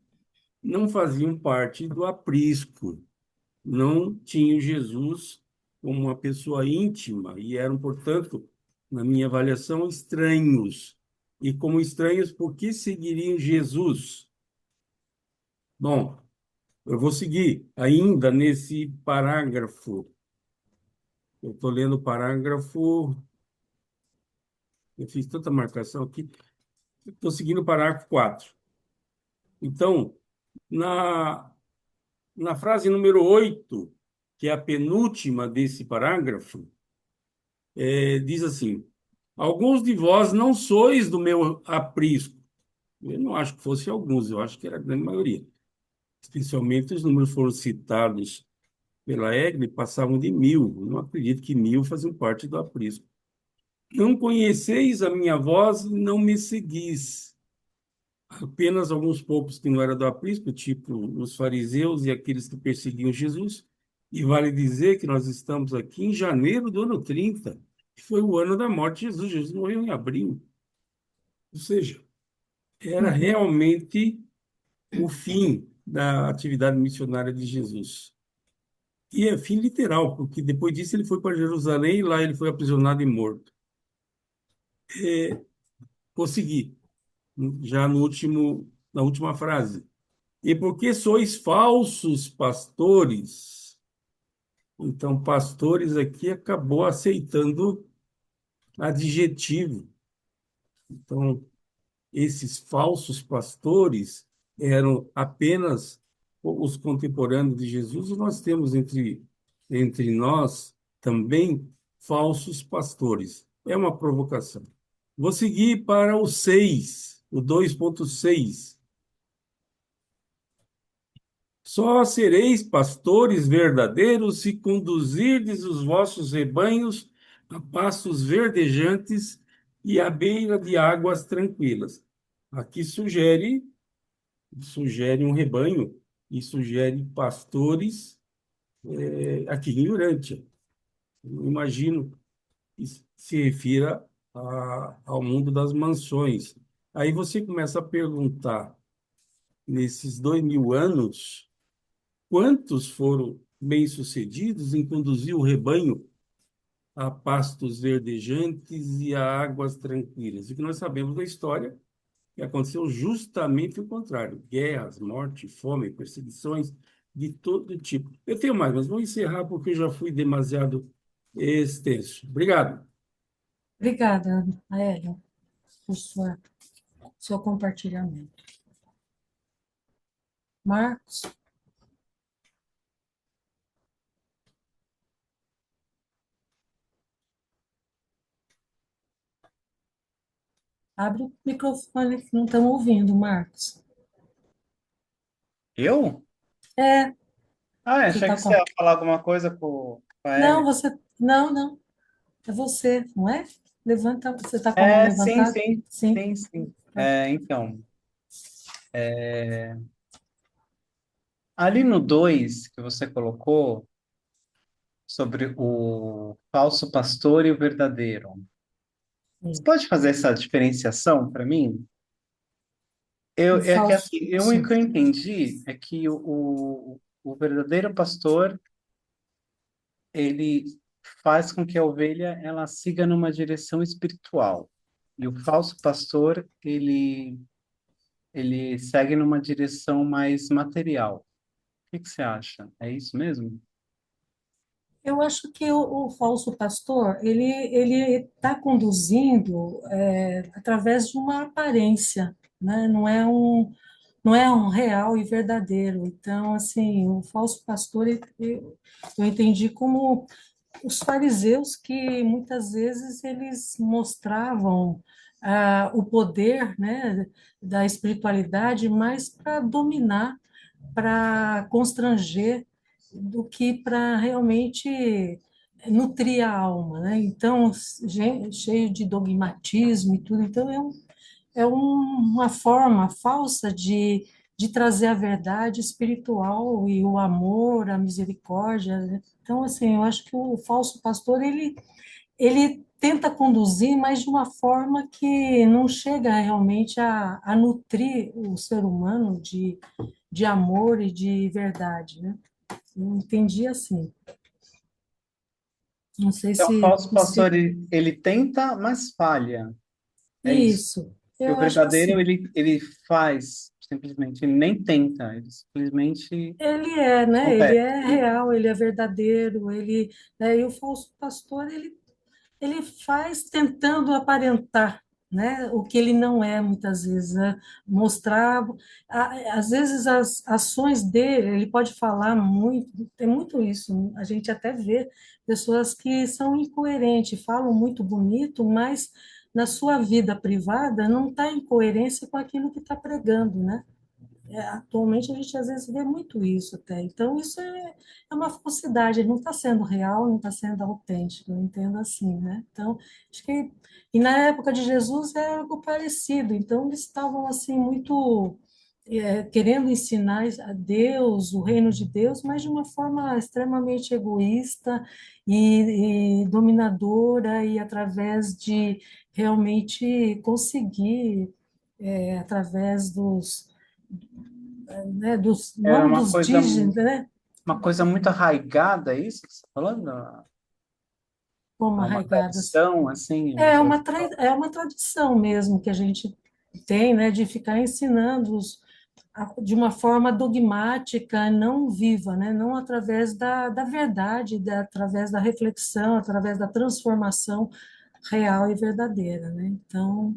não faziam parte do aprisco, não tinham Jesus como uma pessoa íntima e eram, portanto, na minha avaliação, estranhos. E como estranhos, por que seguiriam Jesus? Bom, eu vou seguir ainda nesse parágrafo. Eu estou lendo o parágrafo. Eu fiz tanta marcação aqui. Estou seguindo o parágrafo 4. Então, na frase número 8, que é a penúltima desse parágrafo, diz assim: alguns de vós não sois do meu aprisco. Eu não acho que fosse alguns, eu acho que era a grande maioria. Especialmente os números foram citados pela Egli, passavam de 1.000. Eu não acredito que 1.000 faziam parte do aprisco. Não conheceis a minha voz e não me seguis. Apenas alguns poucos que não eram do aprisco, tipo os fariseus e aqueles que perseguiam Jesus. E vale dizer que nós estamos aqui em janeiro do ano 30, que foi o ano da morte de Jesus. Jesus morreu em abril. Ou seja, era realmente o fim da atividade missionária de Jesus. E é fim literal, porque depois disso ele foi para Jerusalém e lá ele foi aprisionado e morto. Consegui, já no último, na última frase. E porque sois falsos pastores. Então, pastores aqui acabou aceitando adjetivo. Então, esses falsos pastores eram apenas os contemporâneos de Jesus, e nós temos entre nós também falsos pastores. É uma provocação. Vou seguir para o 6, o 2.6. Só sereis pastores verdadeiros se conduzirdes os vossos rebanhos a pastos verdejantes e à beira de águas tranquilas. Aqui sugere um rebanho e sugere pastores aqui em Urântia. Eu imagino que se refira ao mundo das mansões. Aí você começa a perguntar, nesses 2000 anos, quantos foram bem-sucedidos em conduzir o rebanho a pastos verdejantes e a águas tranquilas? O que nós sabemos da história que aconteceu justamente o contrário: guerras, morte, fome, perseguições de todo tipo. Eu tenho mais, mas vou encerrar porque eu já fui demasiado extenso. Obrigado. Obrigada, Aélia, por seu compartilhamento. Marcos, abre o microfone que não estamos ouvindo, Marcos. Eu? É, Ah, você achei está que você com... ia falar alguma coisa com a Não, Ellie. você... Não, não. É você, não é? Levanta, você está com a mão É, sim, levantada? sim, Sim. sim, sim. Tá. Então, ali no 2 que você colocou sobre o falso pastor e o verdadeiro, você Sim. pode fazer essa diferenciação para mim? O É que falso, assim, o sim. que eu entendi é que o verdadeiro pastor, ele faz com que a ovelha ela siga numa direção espiritual. E o falso pastor, ele segue numa direção mais material. O que você acha? É isso mesmo? Eu acho que o falso pastor, ele está conduzindo através de uma aparência, né? Não é um real e verdadeiro. Então, assim, o falso pastor, eu entendi como os fariseus que muitas vezes eles mostravam o poder, né, da espiritualidade, mais para dominar, para constranger, do que para realmente nutrir a alma, né? Então, cheio de dogmatismo e tudo. Então, uma forma falsa de trazer a verdade espiritual e o amor, a misericórdia, né? Então, assim, eu acho que o falso pastor, ele tenta conduzir, mas de uma forma que não chega realmente a nutrir o ser humano de amor e de verdade, né? Eu entendi assim. Não sei Então, o falso se... pastor, ele tenta, mas falha. É isso. Isso, E o eu acho verdadeiro, assim. ele faz, simplesmente, ele nem tenta, ele simplesmente Ele é, né? Ele é obedece. real, ele é verdadeiro, né? E o falso pastor, ele faz tentando aparentar, né? O que ele não é, muitas vezes, né? Mostrar, às vezes as ações dele, ele pode falar muito, tem muito isso, a gente até vê pessoas que são incoerentes, falam muito bonito, mas na sua vida privada não está em coerência com aquilo que está pregando, né? Atualmente a gente às vezes vê muito isso até. Então, isso é uma falsidade, ele não está sendo real, não está sendo autêntico, eu entendo assim, né? Então, acho que. E na época de Jesus era algo parecido, então eles estavam assim muito querendo ensinar a Deus, o reino de Deus, mas de uma forma extremamente egoísta e dominadora, e através de realmente conseguir, através né, É não dos dígitos, né? uma coisa muito arraigada, é isso que você está falando? Como Uma arraigadas. tradição, assim, É uma tradição mesmo que a gente tem, né, de ficar ensinando de uma forma dogmática, não viva, né, não através da verdade, através da reflexão, através da transformação real e verdadeira, né? Então,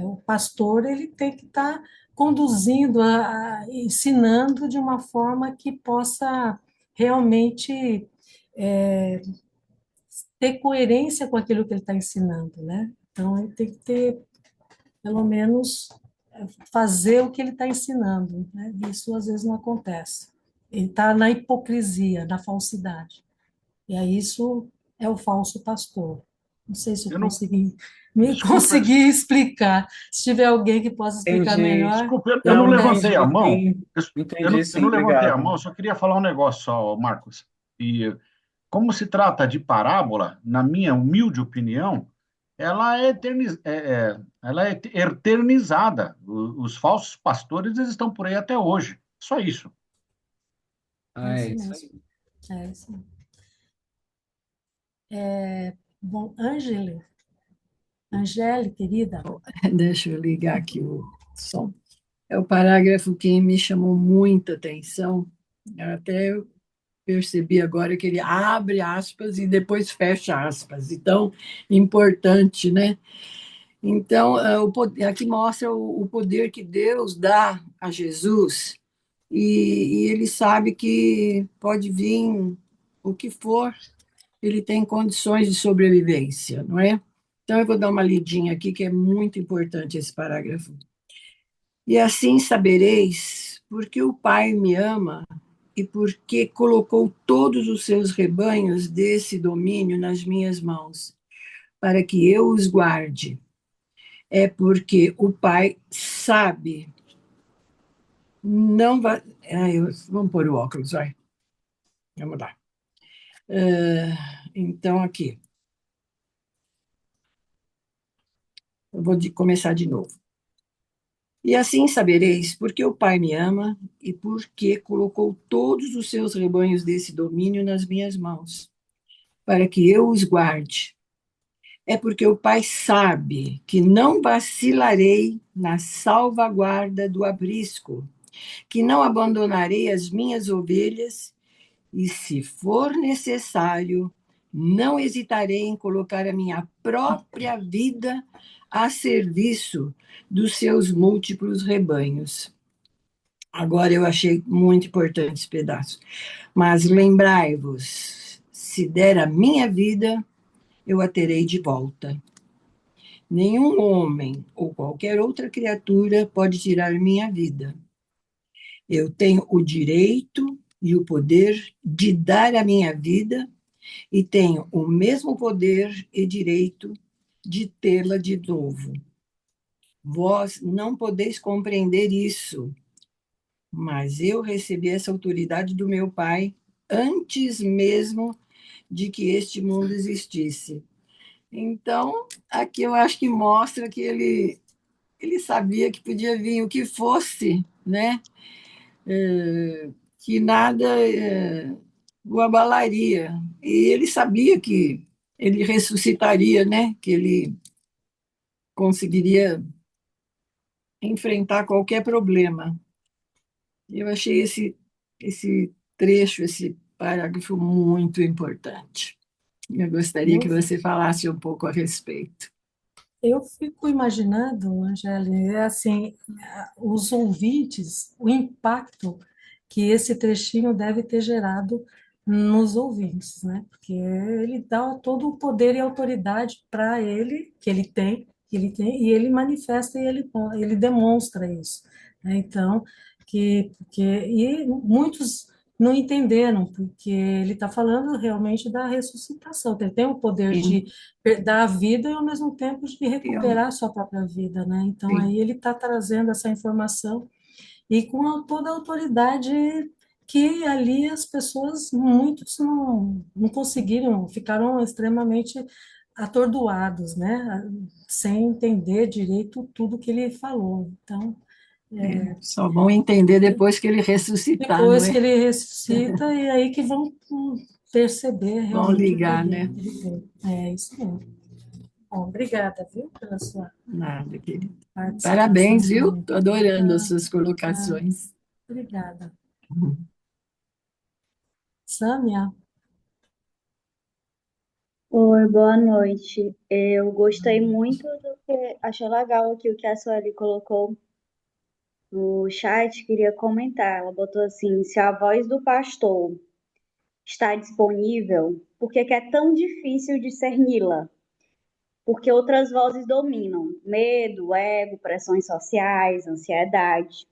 o pastor ele tem que estar conduzindo, ensinando de uma forma que possa realmente ter coerência com aquilo que ele está ensinando, né? Então, ele tem que ter, pelo menos, fazer o que ele está ensinando, né? Isso às vezes não acontece. Ele está na hipocrisia, na falsidade. E aí isso é o falso pastor. Não sei se eu Eu não, consegui me desculpa, conseguir explicar. Se tiver alguém que possa explicar entendi. melhor, desculpa, eu não Não, levantei a entendi, mão. sim. Eu Entendi, não, eu sim. não levantei a Obrigado. mão, só queria falar um negócio só, Marcos. E como se trata de parábola, na minha humilde opinião, ela é eternizada. Os falsos pastores eles estão por aí até hoje. Só isso. é Ah, é isso isso mesmo. aí. É isso mesmo. Bom, Angele, querida, Deixa eu ligar aqui o som. É o parágrafo que me chamou muita atenção. Eu até percebi agora que ele abre aspas e depois fecha aspas. Então, importante, né? Então, aqui mostra o poder que Deus dá a Jesus e ele sabe que pode vir o que for, ele tem condições de sobrevivência, não é? Então, eu vou dar uma lidinha aqui, que é muito importante esse parágrafo. E assim sabereis, porque o Pai me ama e porque colocou todos os seus rebanhos desse domínio nas minhas mãos, para que eu os guarde. É porque o Pai sabe, não vai. Vamos pôr o óculos, vai. Vamos lá. Então, aqui. Eu vou começar de novo. E assim sabereis porque o Pai me ama e porque colocou todos os seus rebanhos desse domínio nas minhas mãos, para que eu os guarde. É porque o Pai sabe que não vacilarei na salvaguarda do aprisco, que não abandonarei as minhas ovelhas, e se for necessário, não hesitarei em colocar a minha própria vida a serviço dos seus múltiplos rebanhos. Agora eu achei muito importante esse pedaço. Mas lembrai-vos, se der a minha vida, eu a terei de volta. Nenhum homem ou qualquer outra criatura pode tirar minha vida. Eu tenho o direito e o poder de dar a minha vida e tenho o mesmo poder e direito de tê-la de novo. Vós não podeis compreender isso, mas eu recebi essa autoridade do meu Pai antes mesmo de que este mundo existisse. Então, aqui eu acho que mostra que ele sabia que podia vir o que fosse, né? Que nada o abalaria. E ele sabia que ele ressuscitaria, né? Que ele conseguiria enfrentar qualquer problema. Eu achei esse trecho, esse parágrafo muito importante. Eu gostaria eu, que você falasse um pouco a respeito. eu fico imaginando, Angele, assim, os ouvintes, o impacto que esse trechinho deve ter gerado nos ouvintes, né? Porque ele dá todo o poder e autoridade para ele, e ele manifesta e ele demonstra isso, né? Então, e muitos não entenderam, porque ele está falando realmente da ressuscitação, que ele tem o poder de Sim, dar a vida e ao mesmo tempo de recuperar a sua própria vida, né? Então sim. aí ele está trazendo essa informação e com toda a autoridade que ali as pessoas, muitos não conseguiram, ficaram extremamente atordoados, né? Sem entender direito tudo que ele falou. Então, Só vão entender depois que ele ressuscitar, não Depois que é? ele ressuscita, e aí que vão perceber Vão realmente o ligar, poder né? que ele tem. É isso mesmo. Bom, obrigada, viu, pela sua Nada, querido. participação Parabéns, viu? também. Estou adorando as Ah, suas ah, colocações. obrigada. Sâmia? Oi, boa noite. Eu gostei muito do que achei legal aqui o que a Sueli colocou no chat, queria comentar. Ela botou assim: se a voz do pastor está disponível, por que que é tão difícil discerni-la? Porque outras vozes dominam: medo, ego, pressões sociais, ansiedade.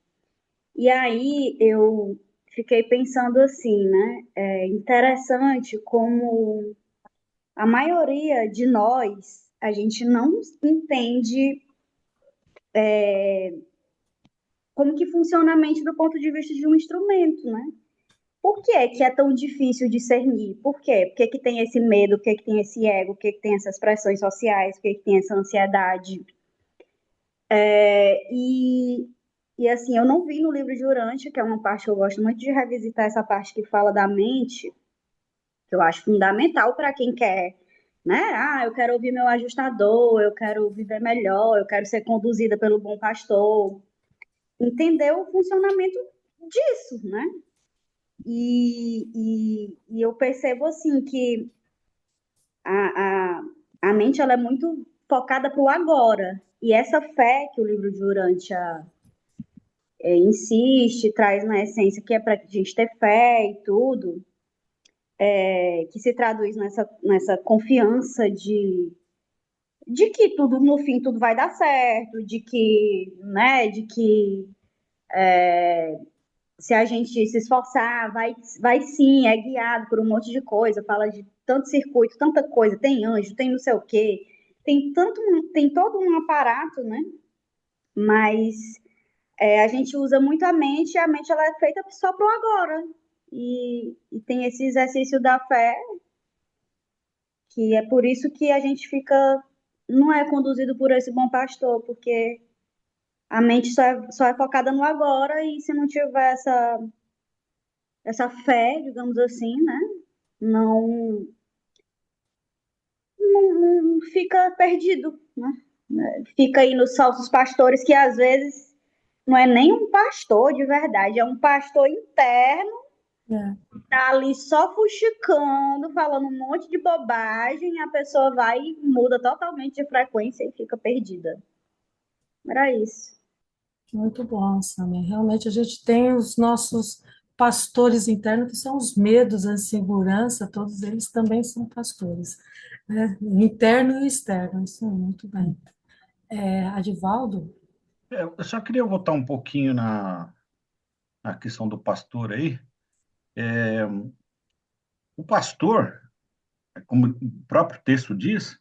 E aí eu fiquei pensando assim, né? É interessante como a maioria de nós, a gente não entende como que funciona a mente do ponto de vista de um instrumento, né? Por que é tão difícil discernir? Por quê? Por que que tem esse medo? Por que que tem esse ego? Por que que tem essas pressões sociais? Por que que tem essa ansiedade? E assim, eu não vi no livro de Urântia, que é uma parte que eu gosto muito de revisitar, essa parte que fala da mente, que eu acho fundamental para quem quer, né? Ah, eu quero ouvir meu ajustador, eu quero viver melhor, eu quero ser conduzida pelo bom pastor. Entender o funcionamento disso, né? E eu percebo assim que a, a, a mente ela é muito focada para o agora. E essa fé que o livro de Urântia insiste, traz na essência que é para a gente ter fé e tudo, que se traduz nessa confiança de que tudo, no fim, tudo vai dar certo, de que, né, de que se a gente se esforçar, vai sim, é guiado por um monte de coisa, fala de tanto circuito, tanta coisa, tem anjo, tem não sei o quê, tem todo um aparato, né? Mas a gente usa muito a mente, e a mente ela é feita só para o agora. E tem esse exercício da fé, que é por isso que a gente não é conduzido por esse bom pastor, porque a mente só é focada no agora, e se não tiver essa fé, digamos assim, né? Não, não fica perdido, né? Fica aí nos falsos pastores, que às vezes não é nem um pastor de verdade, é um pastor interno, É, tá ali só fuxicando, falando um monte de bobagem, e a pessoa vai e muda totalmente de frequência e fica perdida. Era isso. muito bom, Sâmia. Realmente a gente tem os nossos pastores internos, que são os medos, a insegurança, todos eles também são pastores, né? Interno e externo, isso é muito bem. Adivaldo? Eu só queria voltar um pouquinho na questão do pastor aí. O pastor, como o próprio texto diz,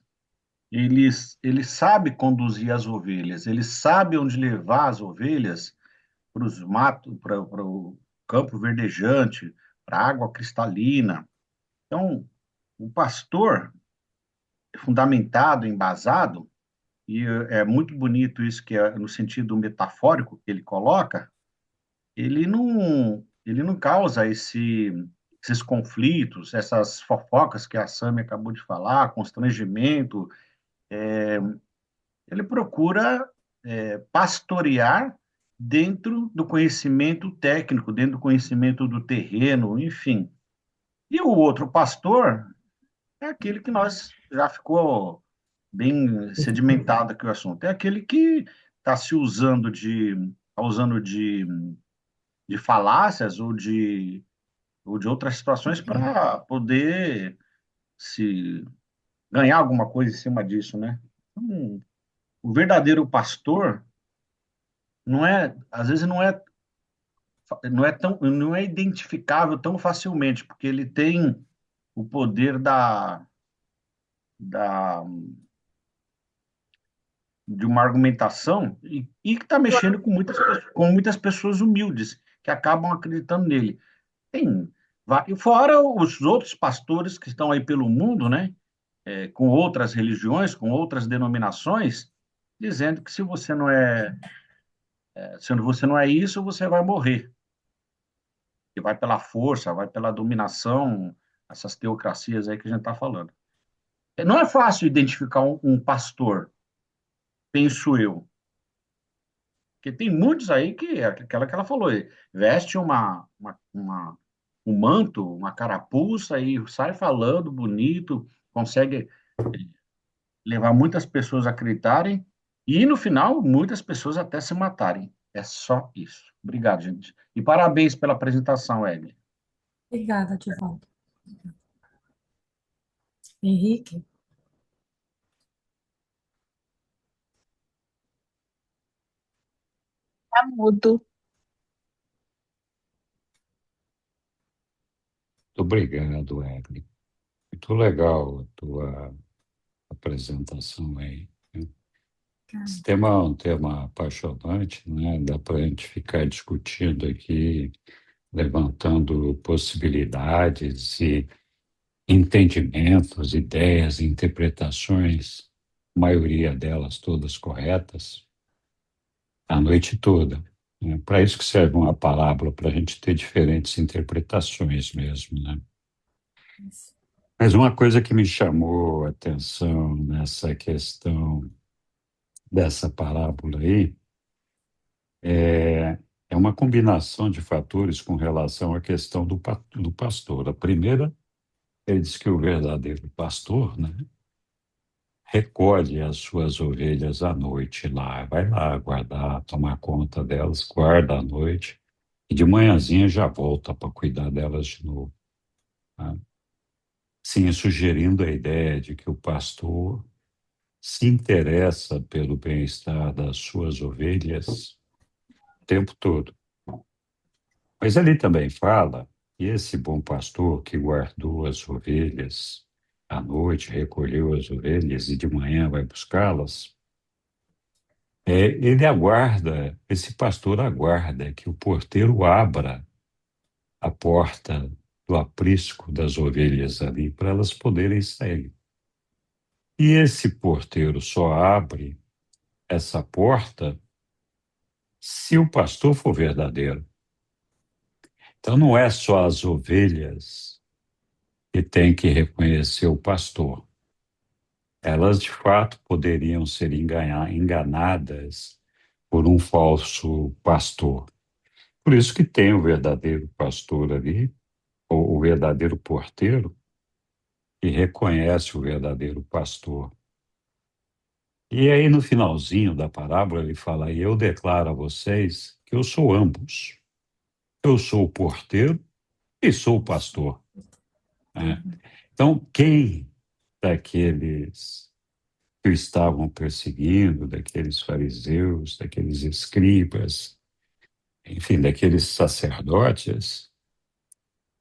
ele sabe conduzir as ovelhas, ele sabe onde levar as ovelhas para os matos, para o campo verdejante, para a água cristalina. Então, o pastor, fundamentado, embasado, e é muito bonito isso que é no sentido metafórico que ele coloca, ele não causa esses conflitos, essas fofocas que a Sami acabou de falar, constrangimento. Ele procura pastorear dentro do conhecimento técnico, dentro do conhecimento do terreno, enfim. E o outro pastor é aquele que nós já ficou bem sedimentado aqui o assunto, é aquele que está se usando de falácias ou de outras situações para poder se ganhar alguma coisa em cima disso, né? Então, o verdadeiro pastor às vezes não é identificável tão facilmente, porque ele tem o poder da de uma argumentação e que está mexendo com muitas pessoas humildes que acabam acreditando nele. Tem, e fora os outros pastores que estão aí pelo mundo, né, com outras religiões, com outras denominações, dizendo que se você não é Se você não é isso, você vai morrer. E vai pela força, vai pela dominação, essas teocracias aí que a gente está falando. Não é fácil identificar um pastor, penso eu. Porque tem muitos aí que, aquela que ela falou, veste um manto, uma carapuça e sai falando bonito, consegue levar muitas pessoas a acreditarem e, no final, muitas pessoas até se matarem. É só isso. Obrigado, gente. E parabéns pela apresentação, Egli. Obrigada, Divaldo. Henrique? Tá mudo. Muito obrigado, Evelyn. Muito legal a tua apresentação aí, né? Esse tema é um tema apaixonante, né? Dá para a gente ficar discutindo aqui, levantando possibilidades e entendimentos, ideias, interpretações, a maioria delas todas corretas, a noite toda, né? Para isso que serve uma palavra, para a gente ter diferentes interpretações mesmo, né? Mas uma coisa que me chamou a atenção nessa questão dessa parábola aí é uma combinação de fatores com relação à questão do pastor. A primeira, ele diz que o verdadeiro pastor, né, recolhe as suas ovelhas à noite lá, vai lá guardar, tomar conta delas, guarda à noite e de manhãzinha já volta para cuidar delas de novo, né? Sim, sugerindo a ideia de que o pastor se interessa pelo bem-estar das suas ovelhas o tempo todo. Mas ali também fala que esse bom pastor que guardou as ovelhas à noite, recolheu as ovelhas e de manhã vai buscá-las, ele aguarda, esse pastor aguarda que o porteiro abra a porta do aprisco das ovelhas ali para elas poderem sair. E esse porteiro só abre essa porta se o pastor for verdadeiro. Então não é só as ovelhas que têm que reconhecer o pastor. Elas, de fato, poderiam ser enganadas por um falso pastor. Por isso que tem o verdadeiro pastor ali, ou o verdadeiro porteiro, que reconhece o verdadeiro pastor. E aí, no finalzinho da parábola, ele fala: e eu declaro a vocês que eu sou ambos. Eu sou o porteiro e sou o pastor, né? Então, quem daqueles que o estavam perseguindo, daqueles fariseus, daqueles escribas, enfim, daqueles sacerdotes,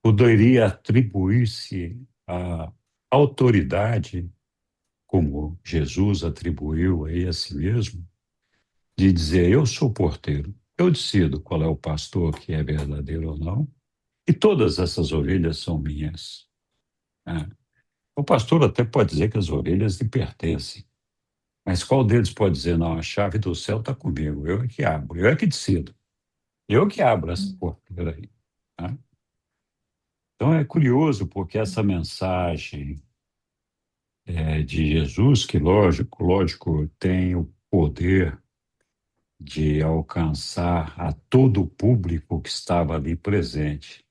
poderia atribuir-se a autoridade, como Jesus atribuiu aí a si mesmo, de dizer: eu sou porteiro, eu decido qual é o pastor que é verdadeiro ou não, e todas essas ovelhas são minhas, né? O pastor até pode dizer que as ovelhas lhe pertencem, mas qual deles pode dizer: não, a chave do céu está comigo, eu é que abro, eu é que decido, eu que abro essa porteira aí, né? Então é curioso, porque essa mensagem de Jesus, que lógico, tem o poder de alcançar a todo o público que estava ali presente,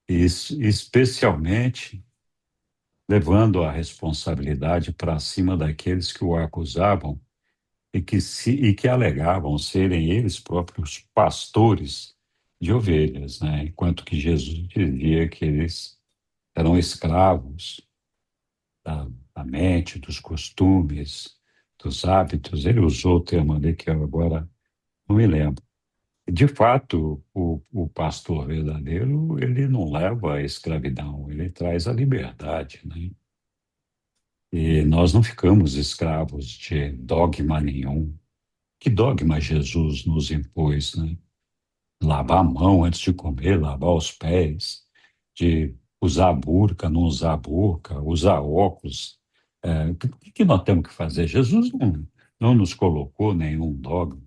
e especialmente levando a responsabilidade para cima daqueles que o acusavam e que alegavam serem eles próprios pastores de ovelhas, né? Enquanto que Jesus dizia que eles eram escravos da mente, dos costumes, dos hábitos. Ele usou o termo ali que eu agora não me lembro. De fato, o pastor verdadeiro, ele não leva a escravidão, ele traz a liberdade, né? E nós não ficamos escravos de dogma nenhum. Que dogma Jesus nos impôs, né? Lavar a mão antes de comer, lavar os pés, de usar burca, não usar burca, usar óculos. O que nós temos que fazer? Jesus não nos colocou nenhum dogma.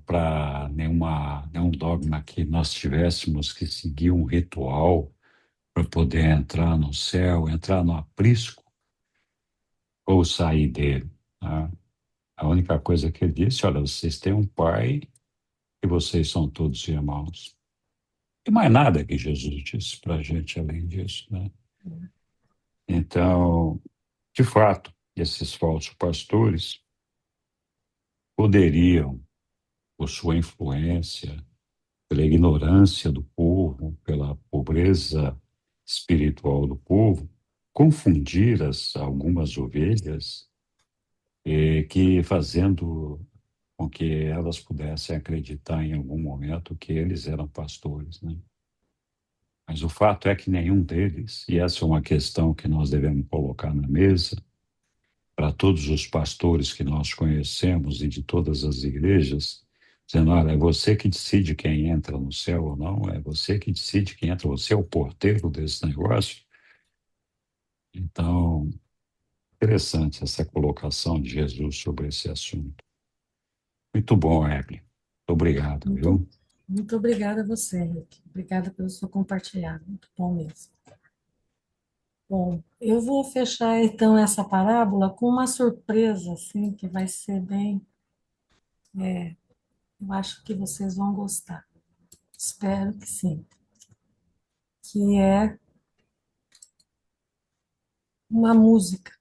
para nenhum dogma que nós tivéssemos que seguir um ritual para poder entrar no céu, entrar no aprisco ou sair dele. Tá? A única coisa que ele disse, olha, vocês têm um pai e vocês são todos irmãos. E mais nada que Jesus disse para a gente além disso, né? Então, de fato, esses falsos pastores poderiam, por sua influência, pela ignorância do povo, pela pobreza espiritual do povo, confundir algumas ovelhas, que fazendo com que elas pudessem acreditar em algum momento que eles eram pastores, né? Mas o fato é que nenhum deles, e essa é uma questão que nós devemos colocar na mesa, para todos os pastores que nós conhecemos e de todas as igrejas, dizendo, olha, é você que decide quem entra no céu ou não, é você que decide quem entra, você é o porteiro desse negócio. Então, interessante essa colocação de Jesus sobre esse assunto. Muito bom, Evelyn. Obrigado, viu? Muito obrigada a você, Henrique. Obrigada pelo seu compartilhado. Muito bom mesmo. Bom, eu vou fechar então essa parábola com uma surpresa, assim, que vai ser bem. Eu acho que vocês vão gostar. Espero que sim. Que é uma música.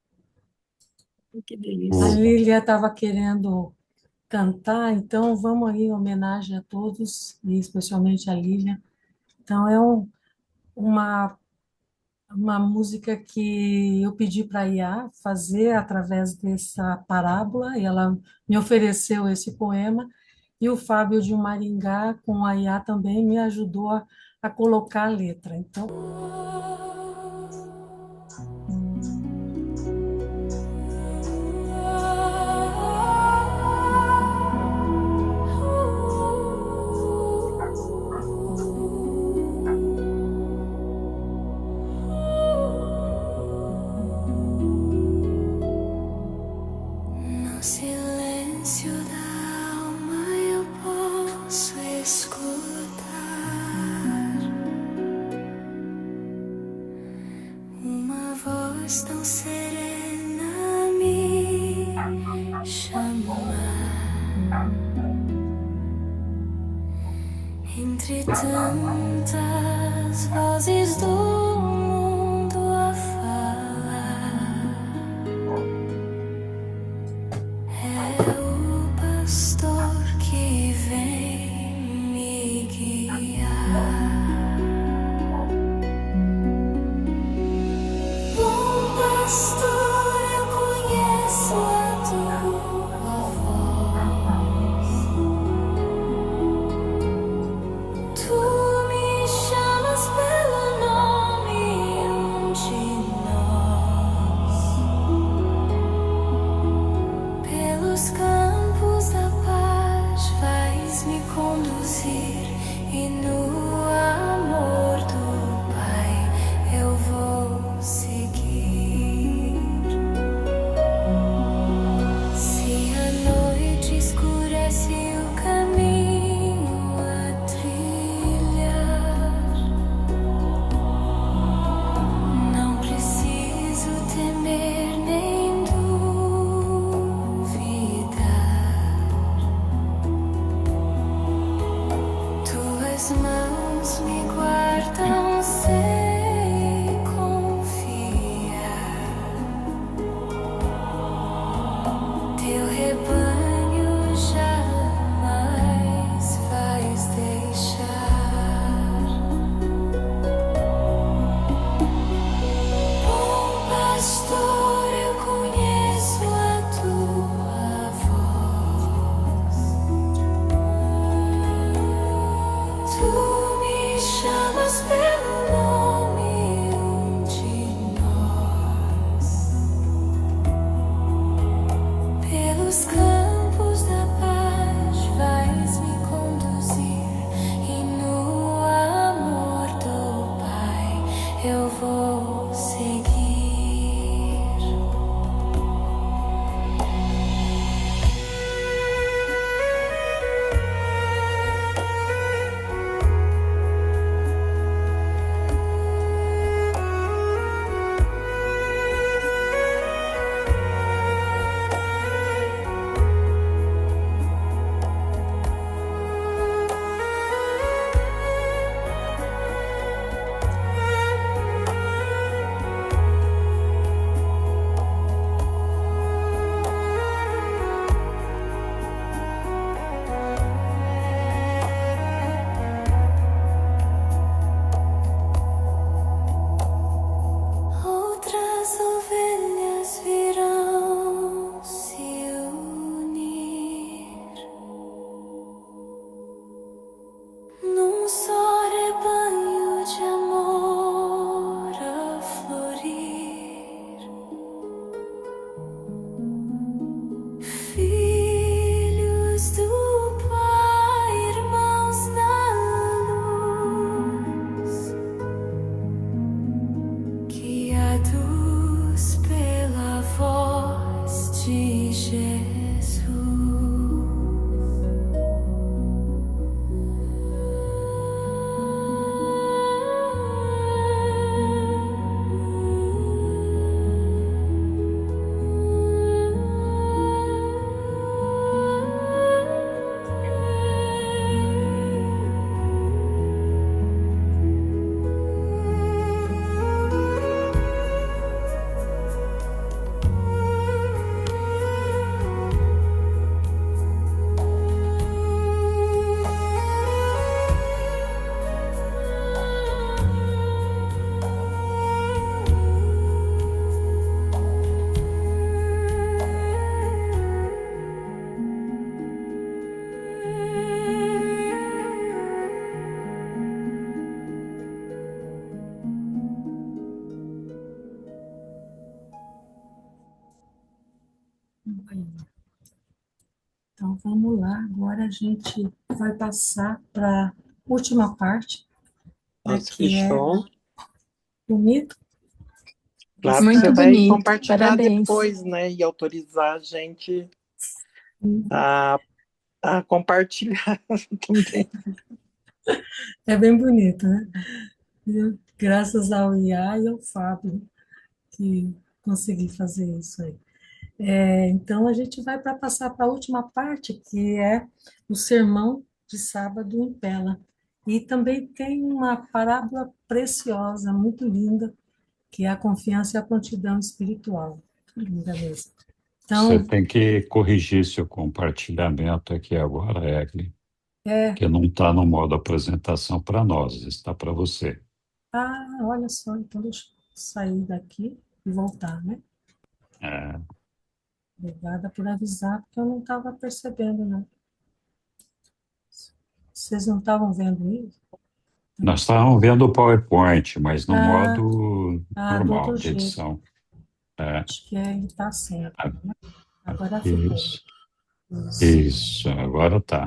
Que A delícia. Lília estava querendo cantar, então vamos aí em homenagem a todos, e especialmente a Lília. Então é uma música que eu pedi para a Iá fazer através dessa parábola, e ela me ofereceu esse poema, e o Fábio de Maringá, com a Iá também, me ajudou a colocar a letra. Então, no silêncio da alma eu posso escutar uma voz tão serena me chamar. Entre tantas vozes do mundo a falar, é o pastor que vem me guiar. Bom pastor, eu conheço a tua voz. Tu me chamas pelo nome. Jesus. Então, vamos lá. Agora a gente vai passar para a última parte, né, Nossa, que que é show. bonito. Claro que Muito você vai bonito, compartilhar parabéns. depois, né? E autorizar a gente a, a compartilhar também. É bem bonito, né? Graças ao IA e ao Fábio que consegui fazer isso aí. Então, a gente vai para passar para a última parte, que é o sermão de sábado em Pela. E também tem uma parábola preciosa, muito linda, que é a confiança e a prontidão espiritual. Linda mesmo. Você Então, tem que corrigir seu compartilhamento aqui agora, Egli, é. que não está no modo apresentação para nós, está para você. Ah, olha só, então deixa eu sair daqui e voltar, né? É, Obrigada por avisar, porque eu não estava percebendo, né? Vocês não estavam vendo isso? nós estávamos vendo o PowerPoint, mas no Ah, modo do outro normal de jeito. edição. É, Acho que ele está certo, né? Agora ficou. isso, Isso. isso, agora tá.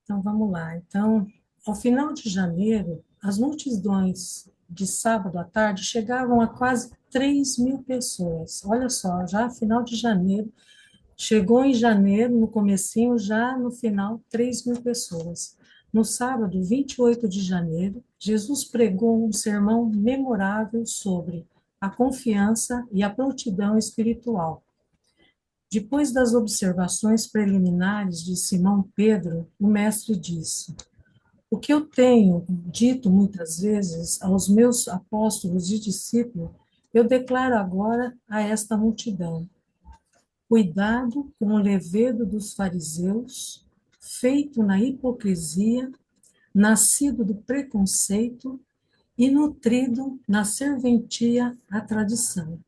Então, vamos lá. Então, ao final de janeiro, as multidões de sábado à tarde chegavam a quase 3.000 pessoas. Olha só, já final de janeiro, chegou em janeiro, no comecinho, já no final, 3.000 pessoas. No sábado, 28 de janeiro, Jesus pregou um sermão memorável sobre a confiança e a prontidão espiritual. Depois das observações preliminares de Simão Pedro, o mestre disse: o que eu tenho dito muitas vezes aos meus apóstolos e discípulos, eu declaro agora a esta multidão. Cuidado com o levedo dos fariseus, feito na hipocrisia, nascido do preconceito e nutrido na serventia à tradição.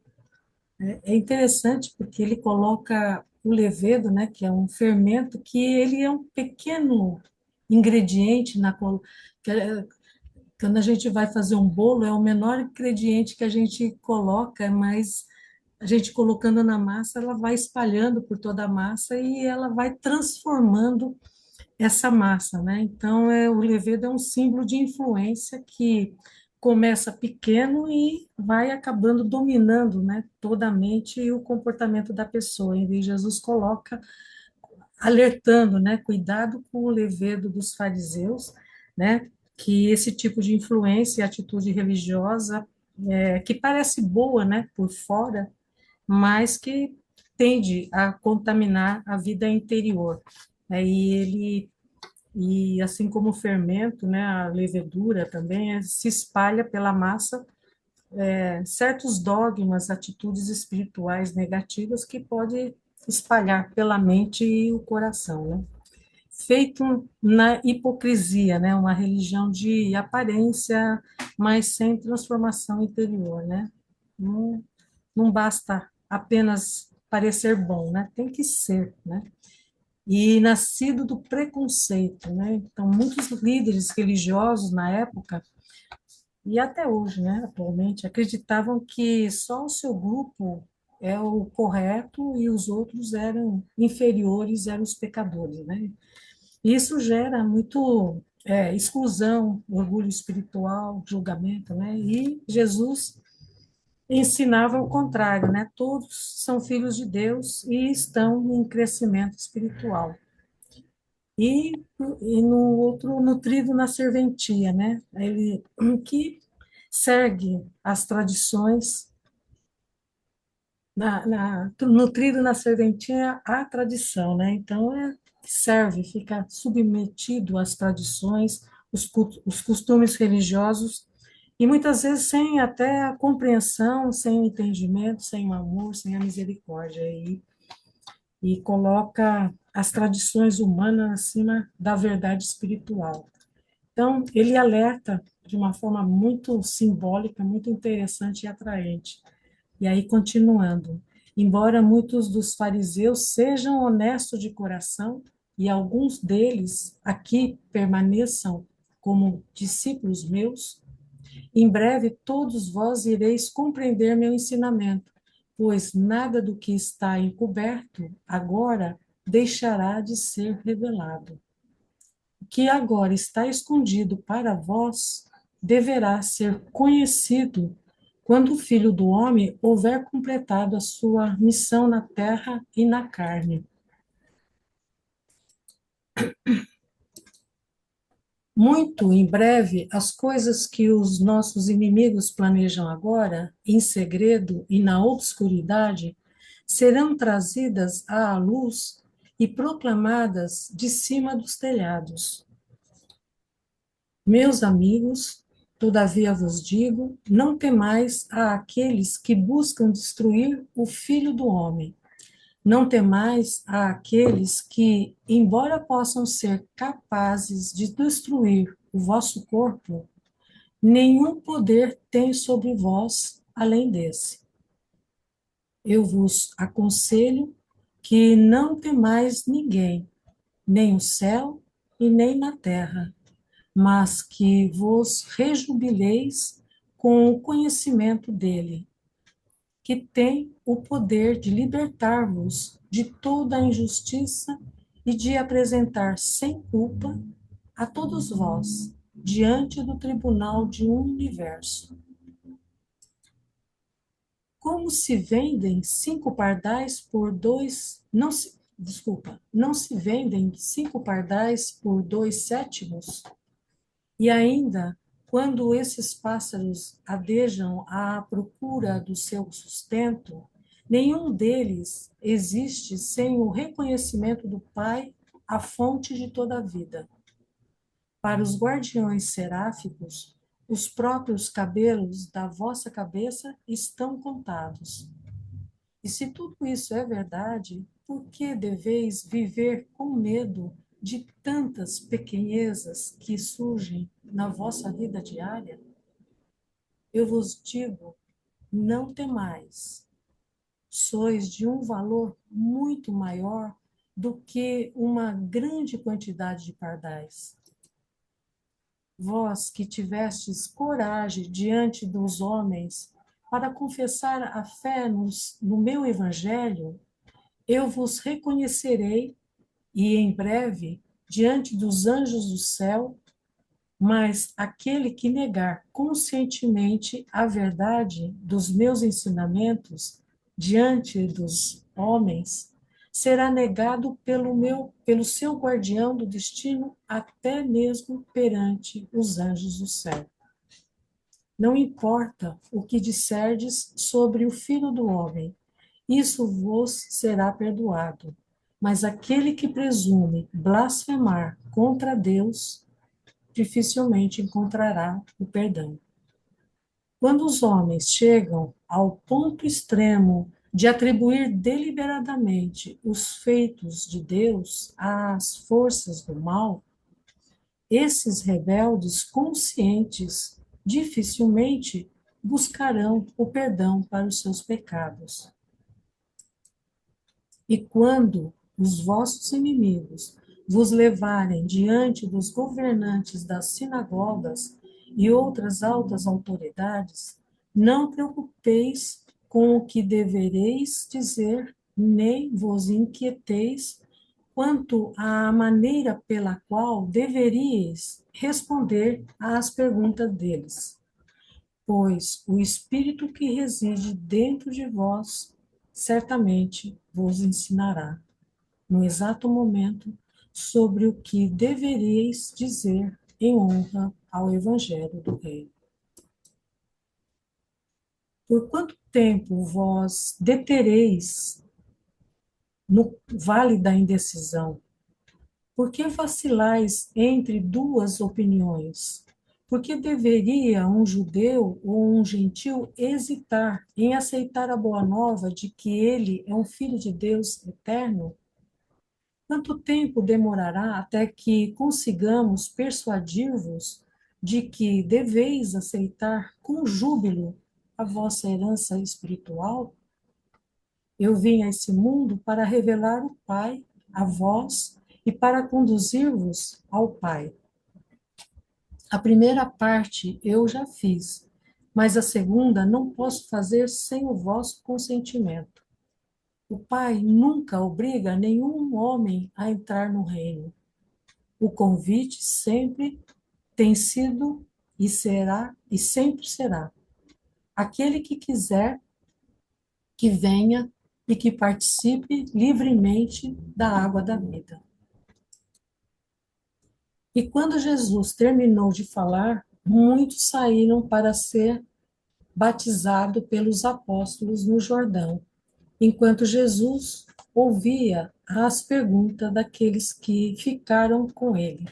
É interessante porque ele coloca o levedo, né, que é um fermento, que ele é um pequeno ingrediente quando a gente vai fazer um bolo, é o menor ingrediente que a gente coloca, mas a gente colocando na massa, ela vai espalhando por toda a massa e ela vai transformando essa massa, né? Então, o levedo é um símbolo de influência que começa pequeno e vai acabando dominando, né, toda a mente e o comportamento da pessoa. E Jesus coloca alertando, né, cuidado com o levedo dos fariseus, né, que esse tipo de influência e atitude religiosa que parece boa, né, por fora, mas que tende a contaminar a vida interior. Né, e assim como o fermento, né, a levedura também se espalha pela massa certos dogmas, atitudes espirituais negativas que pode espalhar pela mente e o coração, né? Feito na hipocrisia, né? Uma religião de aparência, mas sem transformação interior, né? Não, não basta apenas parecer bom, né? Tem que ser, né? E nascido do preconceito, né? Então, muitos líderes religiosos na época e até hoje, né, atualmente, acreditavam que só o seu grupo é o correto e os outros eram inferiores, eram os pecadores, né? Isso gera muito exclusão, orgulho espiritual, julgamento, né? E Jesus ensinava o contrário, né? Todos são filhos de Deus e estão em crescimento espiritual. E, e no outro, nutrido na serventia, né? Ele que segue as tradições, nutrido na serventia à tradição, né? Então, serve, fica submetido às tradições, os costumes religiosos, e muitas vezes sem até a compreensão, sem o entendimento, sem o amor, sem a misericórdia. E coloca as tradições humanas acima da verdade espiritual. Então, ele alerta de uma forma muito simbólica, muito interessante e atraente. E aí, continuando, embora muitos dos fariseus sejam honestos de coração, e alguns deles aqui permaneçam como discípulos meus, em breve todos vós ireis compreender meu ensinamento, pois nada do que está encoberto agora deixará de ser revelado. O que agora está escondido para vós deverá ser conhecido quando o Filho do Homem houver completado a sua missão na terra e na carne. Muito em breve, as coisas que os nossos inimigos planejam agora, em segredo e na obscuridade, serão trazidas à luz e proclamadas de cima dos telhados. Meus amigos, todavia vos digo, não temais àqueles que buscam destruir o Filho do Homem. Não temais àqueles que, embora possam ser capazes de destruir o vosso corpo, nenhum poder tem sobre vós além desse. Eu vos aconselho que não temais ninguém, nem o céu e nem na terra, mas que vos rejubileis com o conhecimento dele, que tem o poder de libertar-vos de toda a injustiça e de apresentar sem culpa a todos vós diante do tribunal de um universo. Como se vendem 5 pardais por 2, não se vendem 5 pardais por 2 sétimos? E ainda, quando esses pássaros adejam à procura do seu sustento, nenhum deles existe sem o reconhecimento do Pai, a fonte de toda a vida. Para os guardiões seráficos, os próprios cabelos da vossa cabeça estão contados. E se tudo isso é verdade, por que deveis viver com medo de tantas pequenezas que surgem na vossa vida diária? Eu vos digo, não temais. Sois de um valor muito maior do que uma grande quantidade de pardais. Vós que tivestes coragem diante dos homens para confessar a fé no meu evangelho, eu vos reconhecerei e em breve diante dos anjos do céu, mas aquele que negar conscientemente a verdade dos meus ensinamentos diante dos homens será negado pelo seu guardião do destino até mesmo perante os anjos do céu. Não importa o que disserdes sobre o Filho do Homem, isso vos será perdoado. Mas aquele que presume blasfemar contra Deus, dificilmente encontrará o perdão. Quando os homens chegam ao ponto extremo de atribuir deliberadamente os feitos de Deus às forças do mal, esses rebeldes conscientes dificilmente buscarão o perdão para os seus pecados. E quando os vossos inimigos vos levarem diante dos governantes das sinagogas e outras altas autoridades, não preocupeis com o que devereis dizer, nem vos inquieteis quanto à maneira pela qual deveríeis responder às perguntas deles. pois o Espírito que reside dentro de vós certamente vos ensinará, no exato momento, sobre o que deveríeis dizer em honra ao Evangelho do Reino. Por quanto tempo vós detereis no vale da indecisão? Por que vacilais entre duas opiniões? Por que deveria um judeu ou um gentil hesitar em aceitar a boa nova de que ele é um filho de Deus eterno? Quanto tempo demorará até que consigamos persuadir-vos de que deveis aceitar com júbilo a vossa herança espiritual? Eu vim a esse mundo para revelar o Pai a vós e para conduzir-vos ao Pai. A primeira parte eu já fiz, mas a segunda não posso fazer sem o vosso consentimento. O Pai nunca obriga nenhum homem a entrar no reino. O convite sempre tem sido e será e sempre será. Aquele que quiser, que venha e que participe livremente da água da vida. E quando Jesus terminou de falar, muitos saíram para ser batizado pelos apóstolos no Jordão, enquanto Jesus ouvia as perguntas daqueles que ficaram com ele.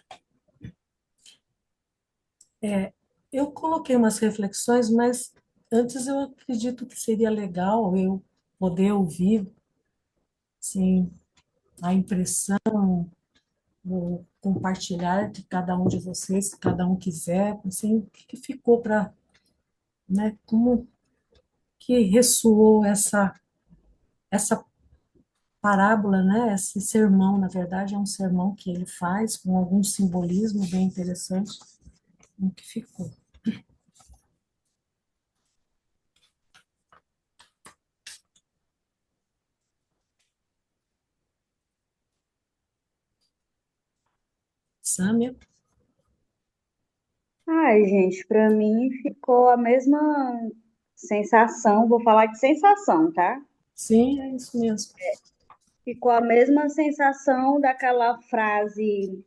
Eu coloquei umas reflexões, mas antes eu acredito que seria legal eu poder ouvir, assim, a impressão, o compartilhar de cada um de vocês, se cada um quiser, assim, o que ficou para, né, como que ressoou essa parábola, né, esse sermão, na verdade, é um sermão que ele faz com algum simbolismo bem interessante, o que ficou. Sâmia? Ai, gente, para mim ficou a mesma sensação, vou falar de sensação, tá? Sim, é isso mesmo. Ficou a mesma sensação daquela frase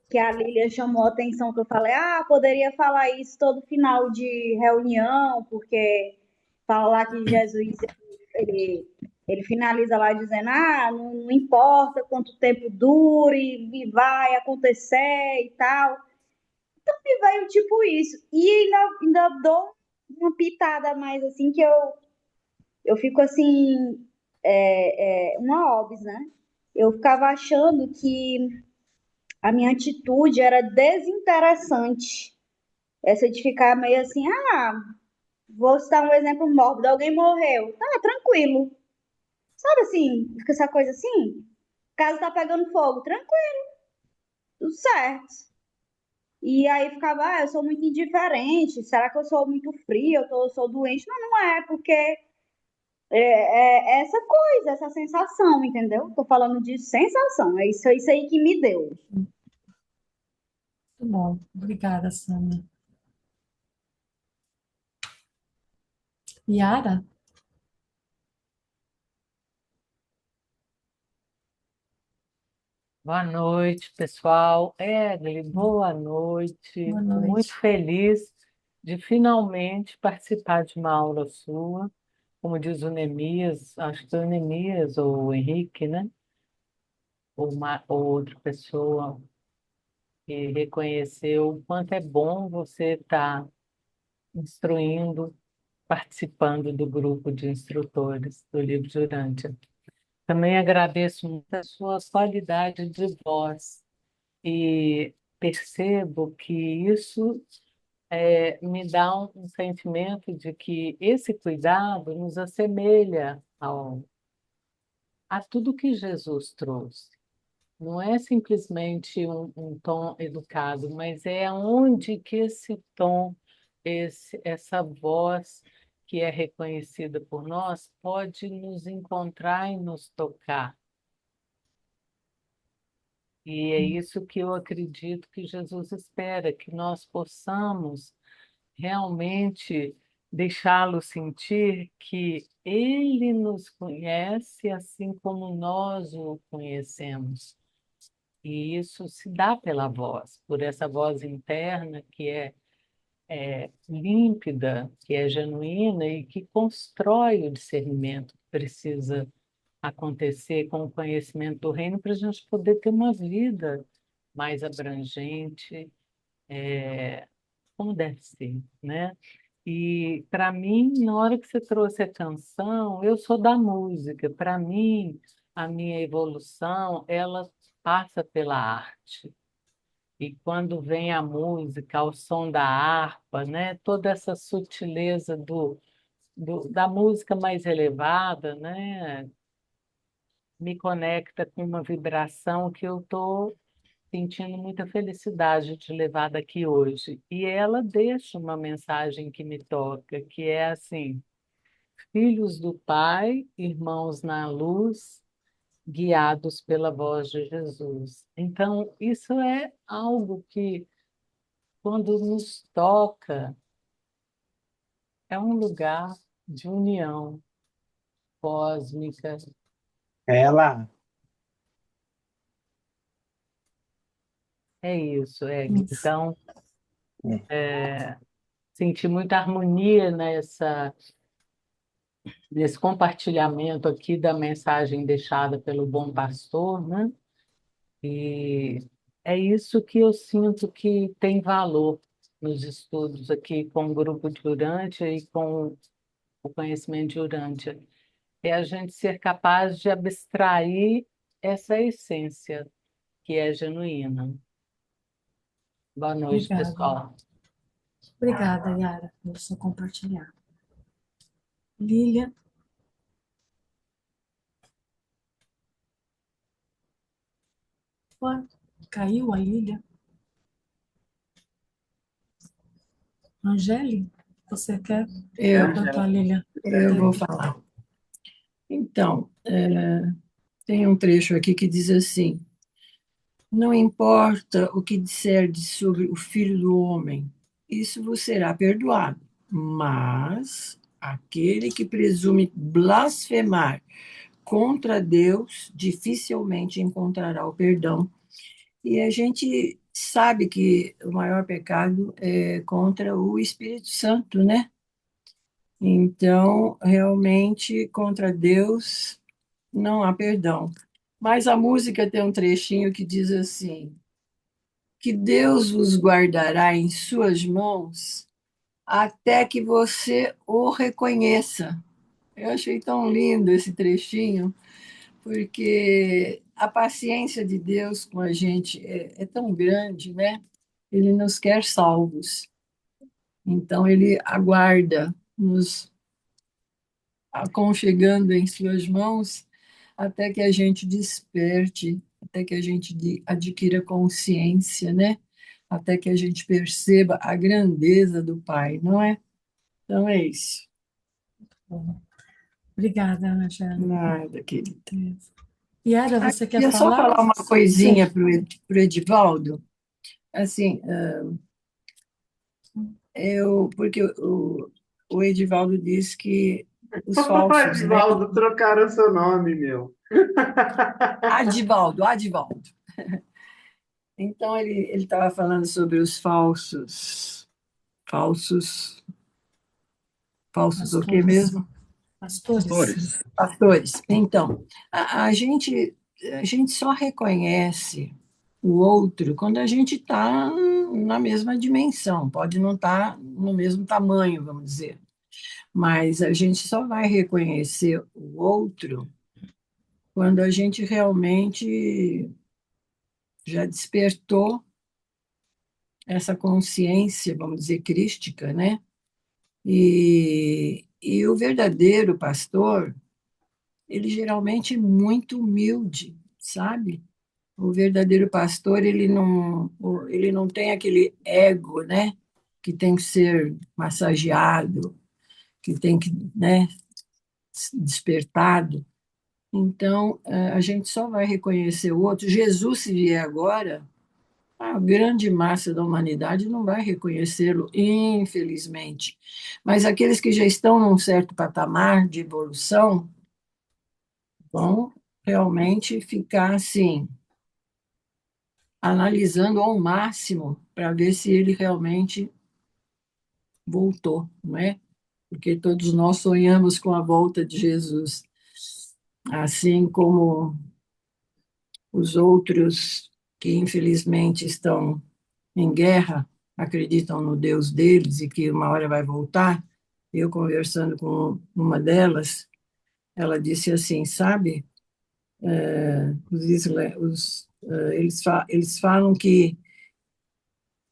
que a Lília chamou a atenção, que eu falei, poderia falar isso todo final de reunião, porque fala lá que Jesus, ele, ele finaliza lá dizendo, não importa quanto tempo dure, e vai acontecer e tal. Então me veio tipo isso. E ainda dou uma pitada a mais, assim, que eu fico assim, uma obs, né? Eu ficava achando que a minha atitude era desinteressante. Essa de ficar meio assim, vou citar um exemplo mórbido, alguém morreu. Tá, tranquilo. Sabe assim, fica essa coisa assim? Casa tá pegando fogo, tranquilo, tudo certo. E aí ficava, eu sou muito indiferente, será que eu sou muito fria, eu sou doente? Não, não é, porque é essa coisa, essa sensação, entendeu? Tô falando de sensação, é isso aí que me deu. Muito bom. Obrigada, Sâmia. Yara? Boa noite, pessoal. Egli, boa noite. Boa Estou muito noite. feliz de finalmente participar de uma aula sua. Como diz o Neemias, acho que é o Neemias ou o Henrique, né? Ou outra pessoa que reconheceu o quanto é bom você estar instruindo, participando do grupo de instrutores do livro de Urântia. Também agradeço muito a sua qualidade de voz. E percebo que isso me dá um sentimento de que esse cuidado nos assemelha a tudo que Jesus trouxe. Não é simplesmente um tom educado, mas é onde que esse tom, essa voz que é reconhecida por nós pode nos encontrar e nos tocar. E é isso que eu acredito que Jesus espera, que nós possamos realmente deixá-lo sentir que ele nos conhece assim como nós o conhecemos. E isso se dá pela voz, por essa voz interna que é límpida, que é genuína e que constrói o discernimento que precisa acontecer com o conhecimento do reino para a gente poder ter uma vida mais abrangente, como deve ser, né? E para mim, na hora que você trouxe a canção, eu sou da música. Para mim, a minha evolução, ela passa pela arte. E quando vem a música, ao som da harpa, né? Toda essa sutileza da música mais elevada, né? Me conecta com uma vibração que eu estou sentindo muita felicidade de levar daqui hoje. E ela deixa uma mensagem que me toca, que é assim: filhos do Pai, irmãos na luz, guiados pela voz de Jesus. Então, isso é algo que, quando nos toca, é um lugar de união cósmica. Ela, É isso, é. Então, senti muita harmonia nesse compartilhamento aqui da mensagem deixada pelo bom pastor, né? E é isso que eu sinto que tem valor nos estudos aqui com o grupo de Urântia e com o conhecimento de Urântia. É a gente ser capaz de abstrair essa essência que é genuína. Boa noite, Obrigada. pessoal. Obrigada, Yara, pelo seu compartilhar. Lília, ué, caiu a Lília? Angélica, você quer Eu, perguntar, Lília? eu vou falar. Então, tem um trecho aqui que diz assim: não importa o que disserdes sobre o Filho do Homem, isso vos será perdoado. Mas aquele que presume blasfemar contra Deus dificilmente encontrará o perdão. E a gente sabe que o maior pecado é contra o Espírito Santo, né? Então, realmente, contra Deus não há perdão. Mas a música tem um trechinho que diz assim: que Deus vos guardará em suas mãos até que você o reconheça. Eu achei tão lindo esse trechinho, porque a paciência de Deus com a gente é tão grande, né? Ele nos quer salvos. Então, ele aguarda, nos aconchegando em suas mãos, até que a gente desperte, até que a gente adquira consciência, né? Até que a gente perceba a grandeza do Pai, não é? Então é isso. Bom, obrigada, Angélica. Nada, querida. Yara, você quer Queria só falar? falar uma coisinha para o Edivaldo. Assim, porque o Edivaldo disse que os falsos, né? Edivaldo, trocaram seu nome, meu. Adivaldo. Então, ele estava falando sobre os falsos o quê Pastores. mesmo? Pastores. Pastores. Então, a gente só reconhece o outro quando a gente está na mesma dimensão, pode não estar no mesmo tamanho, vamos dizer, mas a gente só vai reconhecer o outro quando a gente realmente já despertou essa consciência, vamos dizer, crística, né? E o verdadeiro pastor, ele geralmente é muito humilde, sabe? O verdadeiro pastor, ele não tem aquele ego, né? Que tem que ser massageado, que tem que, né, despertado. Então, a gente só vai reconhecer o outro. Jesus, se vier agora, A grande massa da humanidade não vai reconhecê-lo, infelizmente. Mas aqueles que já estão num certo patamar de evolução vão realmente ficar assim, analisando ao máximo para ver se ele realmente voltou, não é? Porque todos nós sonhamos com a volta de Jesus, assim como os outros que infelizmente estão em guerra, acreditam no Deus deles e que uma hora vai voltar. Eu conversando com uma delas, ela disse assim, sabe, eles falam que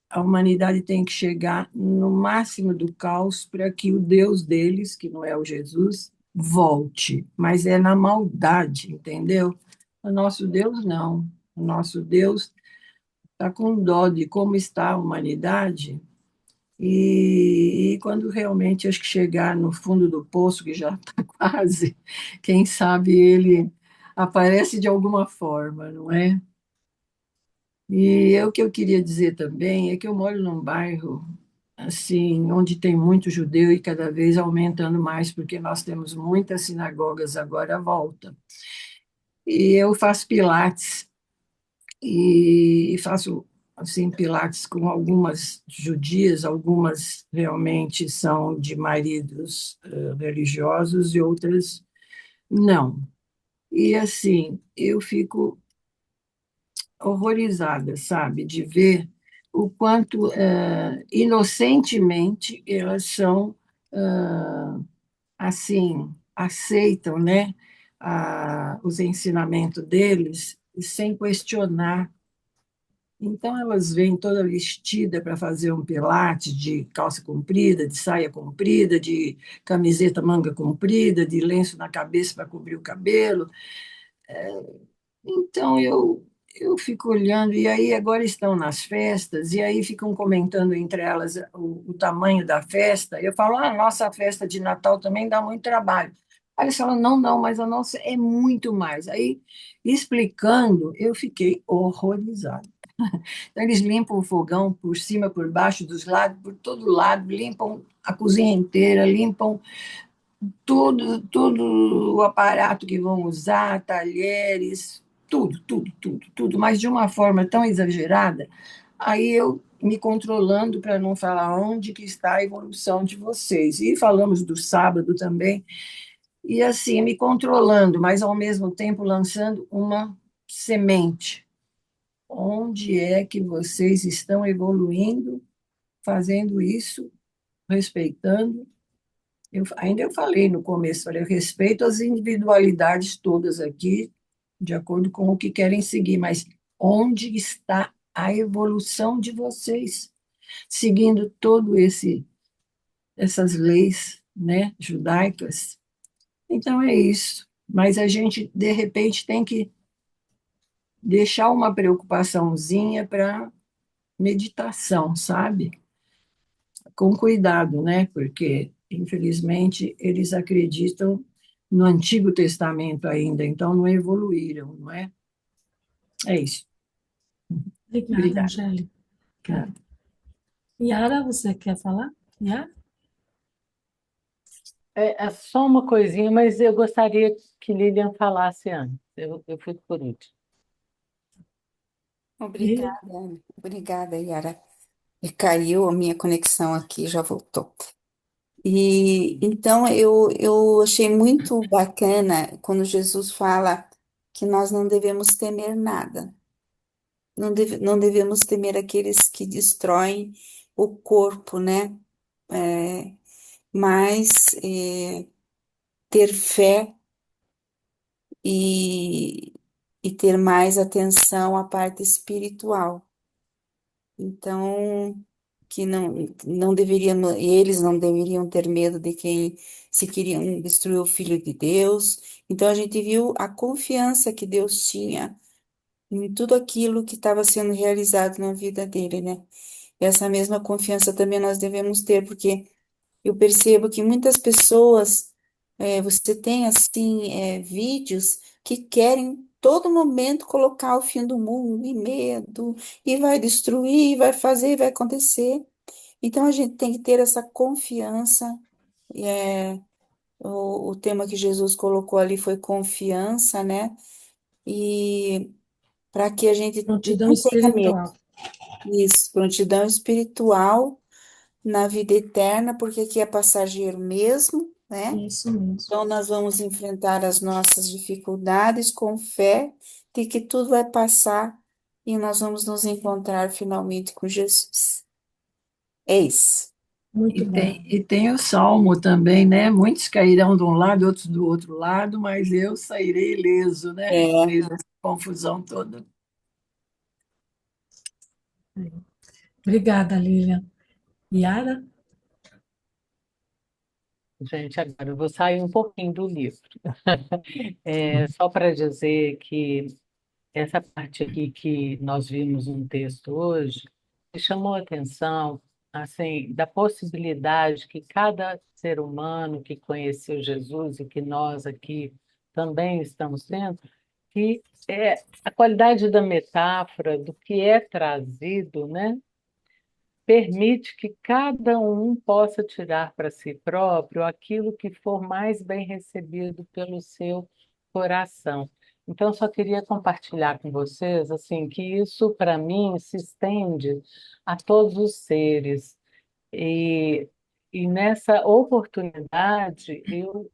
a humanidade tem que chegar no máximo do caos para que o Deus deles, que não é o Jesus, volte. Mas é na maldade, entendeu? O nosso Deus não. O nosso Deus está com dó de como está a humanidade e quando realmente acho que chegar no fundo do poço, que já está quase, quem sabe ele aparece de alguma forma, não é? E o que eu queria dizer também é que eu moro num bairro assim, onde tem muito judeu e cada vez aumentando mais, porque nós temos muitas sinagogas agora à volta. E eu faço pilates e faço assim pilates com algumas judias, algumas realmente são de maridos religiosos e outras não. E assim, eu fico horrorizada, sabe, de ver o quanto inocentemente elas são assim aceitam, né, os ensinamentos deles sem questionar. Então elas vêm toda vestida para fazer um pilates de calça comprida, de saia comprida, de camiseta manga comprida, de lenço na cabeça para cobrir o cabelo. Então eu fico olhando, e aí agora estão nas festas, e aí ficam comentando entre elas o tamanho da festa. Eu falo, a nossa festa de Natal também dá muito trabalho. Aí eles falam, não, não, mas a nossa é muito mais. Aí, explicando, eu fiquei horrorizada. Então, eles limpam o fogão por cima, por baixo, dos lados, por todo lado, limpam a cozinha inteira, limpam tudo o aparato que vão usar, talheres, tudo, mas de uma forma tão exagerada, aí eu me controlando para não falar onde que está a evolução de vocês. E falamos do sábado também, e assim, me controlando, mas ao mesmo tempo lançando uma semente. Onde é que vocês estão evoluindo, fazendo isso, respeitando ainda eu falei no começo, falei, eu respeito as individualidades todas aqui, de acordo com o que querem seguir, mas onde está a evolução de vocês, seguindo todo essas leis, né, judaicas? Então é isso. Mas a gente de repente tem que deixar uma preocupaçãozinha para meditação, sabe? Com cuidado, né? Porque, infelizmente, eles acreditam no Antigo Testamento ainda, então não evoluíram, não é? É isso. Obrigada, Obrigada. Angélica. Obrigada. Yara, você quer falar? Yara? É só uma coisinha, mas eu gostaria que Lilian falasse antes. Eu fui por último. E Obrigada, Yara. E caiu a minha conexão aqui, já voltou. E então eu achei muito bacana quando Jesus fala que nós não devemos temer nada. Não devemos temer aqueles que destroem o corpo, né? É, mas ter fé e, e ter mais atenção à parte espiritual. Então, que não deveriam, eles não deveriam ter medo de quem se queriam destruir o Filho de Deus. Então, a gente viu a confiança que Deus tinha em tudo aquilo que estava sendo realizado na vida dele, né? Essa mesma confiança também nós devemos ter, porque eu percebo que muitas pessoas, você tem assim, vídeos que querem todo momento colocar o fim do mundo e medo, e vai destruir, vai fazer, vai acontecer. Então a gente tem que ter essa confiança. É, o tema que Jesus colocou ali foi confiança, né? E para que a gente Prontidão não tenha medo. espiritual. Isso, prontidão espiritual na vida eterna, porque aqui é passageiro mesmo, né? Isso mesmo. Então, nós vamos enfrentar as nossas dificuldades com fé de que tudo vai passar e nós vamos nos encontrar finalmente com Jesus. É isso. Muito bom. E tem o Salmo também, né? Muitos cairão de um lado, outros do outro lado, mas eu sairei ileso, né? No É, meio dessa confusão toda. Obrigada, Lilian. Yara? Gente, agora eu vou sair um pouquinho do livro. Só para dizer que essa parte aqui que nós vimos no texto hoje me chamou a atenção, assim, da possibilidade que cada ser humano que conheceu Jesus e que nós aqui também estamos tendo, que é a qualidade da metáfora, do que é trazido, né? Permite que cada um possa tirar para si próprio aquilo que for mais bem recebido pelo seu coração. Então, só queria compartilhar com vocês assim que isso, para mim, se estende a todos os seres. E, e nessa oportunidade, eu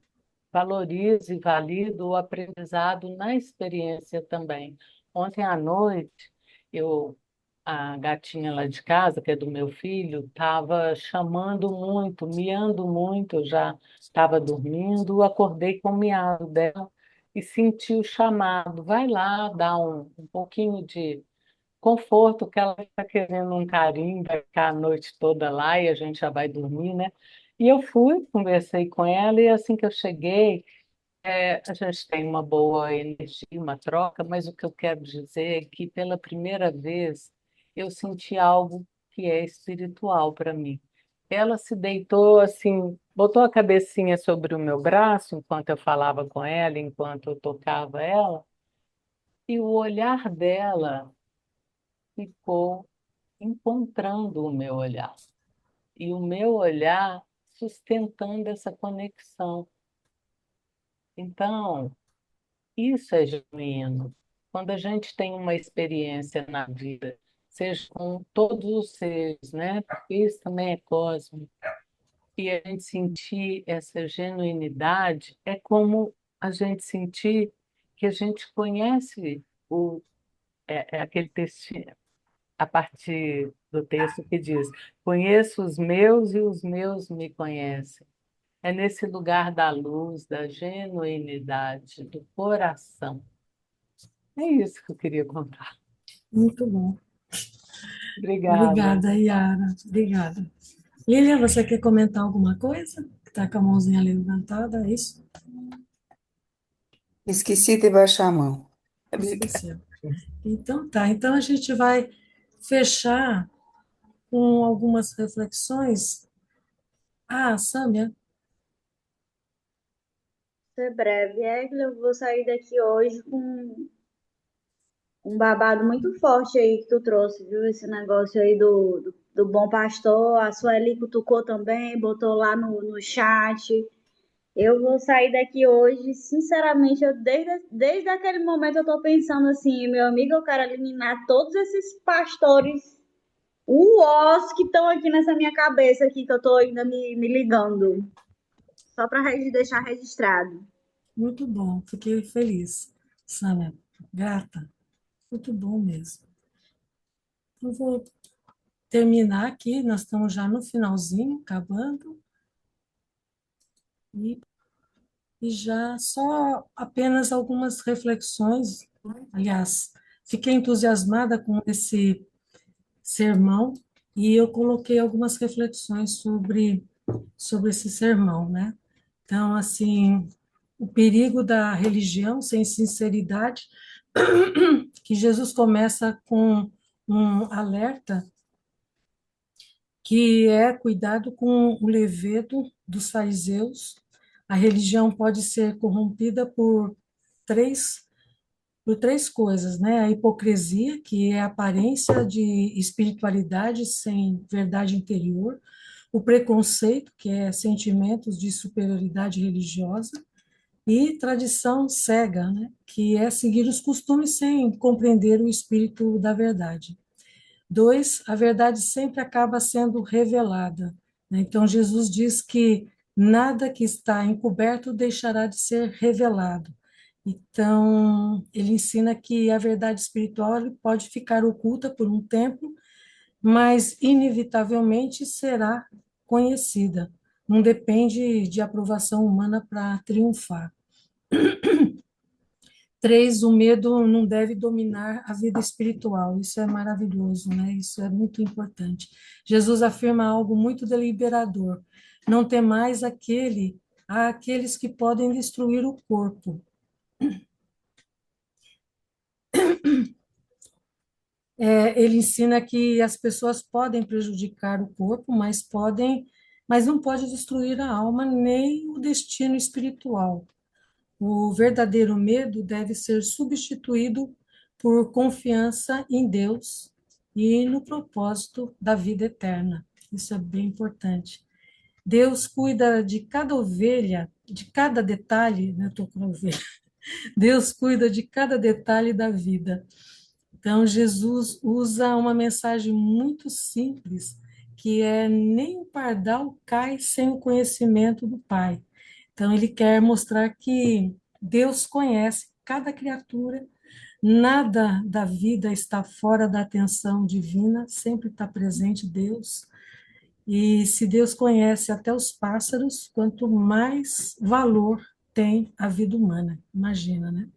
valorizo e valido o aprendizado na experiência também. Ontem à noite, a gatinha lá de casa, que é do meu filho, estava chamando muito, miando muito. Eu já estava dormindo, acordei com o miado dela e senti o chamado. Vai lá, dá um pouquinho de conforto, que ela está querendo um carinho, vai ficar a noite toda lá e a gente já vai dormir, né? E eu fui, conversei com ela, e assim que eu cheguei, a gente tem uma boa energia, uma troca, mas o que eu quero dizer é que pela primeira vez eu senti algo que é espiritual para mim. Ela se deitou assim, botou a cabecinha sobre o meu braço enquanto eu falava com ela, enquanto eu tocava ela, e o olhar dela ficou encontrando o meu olhar. E o meu olhar sustentando essa conexão. Então, isso é genuíno. Quando a gente tem uma experiência na vida, seja com todos os seres, né? Porque isso também é cósmico, e a gente sentir essa genuinidade, é como a gente sentir que a gente conhece aquele textinho, a partir do texto que diz: conheço os meus e os meus me conhecem. É nesse lugar da luz, da genuinidade, do coração. É isso que eu queria contar. Muito bom. Obrigada. Obrigada, Yara. Obrigada. Lilian, você quer comentar alguma coisa? Está com a mãozinha levantada, é isso? esqueci de baixar a mão. Obrigada. Esqueceu. Então tá, então a gente vai fechar com algumas reflexões. Ah, Sâmia, Ser breve. Eu vou sair daqui hoje com um babado muito forte aí que tu trouxe, viu? Esse negócio aí do Bom Pastor. A Sueli cutucou também, botou lá no chat. Eu vou sair daqui hoje, sinceramente, desde aquele momento eu tô pensando assim, meu amigo, eu quero eliminar todos esses pastores uós que estão aqui nessa minha cabeça aqui, que eu tô ainda me ligando. Só para deixar registrado. muito bom, fiquei feliz. Sâmia, grata, muito bom mesmo. Eu vou terminar aqui, nós estamos já no finalzinho, acabando, e, e já só apenas algumas reflexões. Aliás, fiquei entusiasmada com esse sermão e eu coloquei algumas reflexões sobre esse sermão, né? Então, assim, o perigo da religião sem sinceridade, que Jesus começa com um alerta que é cuidado com o levedo dos fariseus. A religião pode ser corrompida por três por três coisas, né? A hipocrisia, que é a aparência de espiritualidade sem verdade interior, o preconceito, que é sentimentos de superioridade religiosa, e tradição cega, né? Que é seguir os costumes sem compreender o espírito da verdade. Dois, a verdade sempre acaba sendo revelada, né? Então, Jesus diz que nada que está encoberto deixará de ser revelado. Então, ele ensina que a verdade espiritual ele pode ficar oculta por um tempo, mas inevitavelmente será conhecida. Não depende de aprovação humana para triunfar. Três, o medo não deve dominar a vida espiritual. Isso é maravilhoso, né? Isso é muito importante. Jesus afirma algo muito deliberador. Não temais aqueles que podem destruir o corpo. Ele ensina que as pessoas podem prejudicar o corpo, mas não pode destruir a alma nem o destino espiritual. O verdadeiro medo deve ser substituído por confiança em Deus e no propósito da vida eterna. Isso é bem importante. Deus cuida de cada ovelha, de cada detalhe, né? Estou com a ovelha. Deus cuida de cada detalhe da vida. Então, Jesus usa uma mensagem muito simples, que é: nem o pardal cai sem o conhecimento do Pai. Então, ele quer mostrar que Deus conhece cada criatura, nada da vida está fora da atenção divina, sempre está presente Deus. E se Deus conhece até os pássaros, quanto mais valor tem a vida humana. Imagina, né?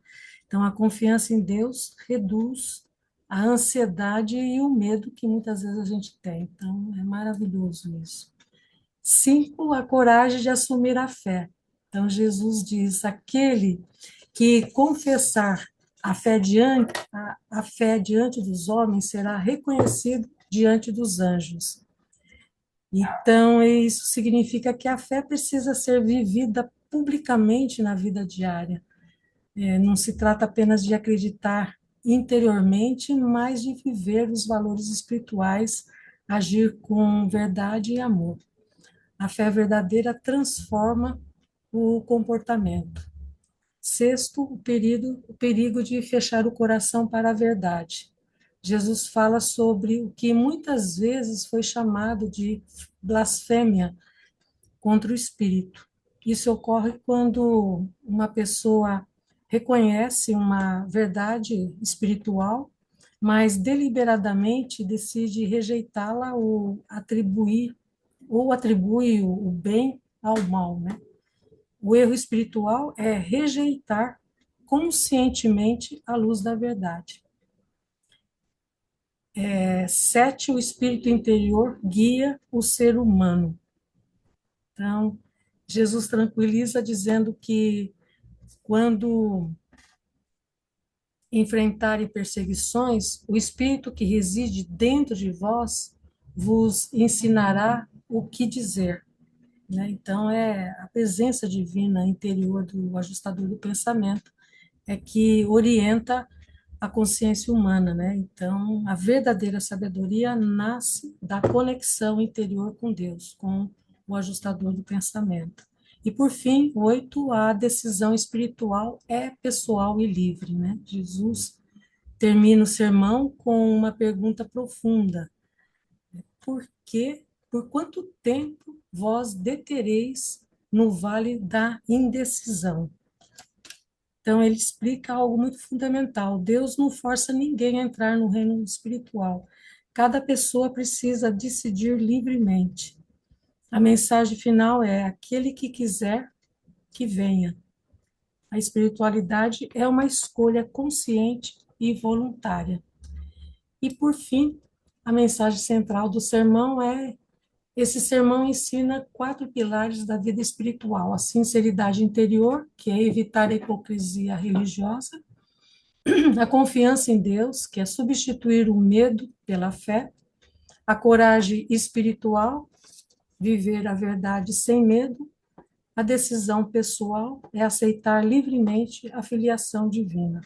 Então, a confiança em Deus reduz a ansiedade e o medo que muitas vezes a gente tem. Então, é maravilhoso isso. 5, a coragem de assumir a fé. Então, Jesus diz: aquele que confessar a fé diante dos homens será reconhecido diante dos anjos. Então, isso significa que a fé precisa ser vivida publicamente na vida diária. Não se trata apenas de acreditar interiormente, mas de viver os valores espirituais, agir com verdade e amor. A fé verdadeira transforma o comportamento. 6, o perigo de fechar o coração para a verdade. Jesus fala sobre o que muitas vezes foi chamado de blasfêmia contra o Espírito. Isso ocorre quando uma pessoa reconhece uma verdade espiritual, mas deliberadamente decide rejeitá-la ou atribui o bem ao mal, né? O erro espiritual é rejeitar conscientemente a luz da verdade. 7, o espírito interior guia o ser humano. Então, Jesus tranquiliza dizendo que quando enfrentarem perseguições, o espírito que reside dentro de vós vos ensinará o que dizer. Né? Então, é a presença divina interior do ajustador do pensamento é que orienta a consciência humana, né? Então, a verdadeira sabedoria nasce da conexão interior com Deus, com o ajustador do pensamento. E, por fim, 8, a decisão espiritual é pessoal e livre, né? Jesus termina o sermão com uma pergunta profunda: por quanto tempo vós detereis no vale da indecisão? Então, ele explica algo muito fundamental. Deus não força ninguém a entrar no reino espiritual. Cada pessoa precisa decidir livremente. A mensagem final é: aquele que quiser, que venha. A espiritualidade é uma escolha consciente e voluntária. E, por fim, a mensagem central do sermão é: esse sermão ensina 4 pilares da vida espiritual: a sinceridade interior, que é evitar a hipocrisia religiosa; a confiança em Deus, que é substituir o medo pela fé; a coragem espiritual, viver a verdade sem medo; a decisão pessoal é aceitar livremente a filiação divina.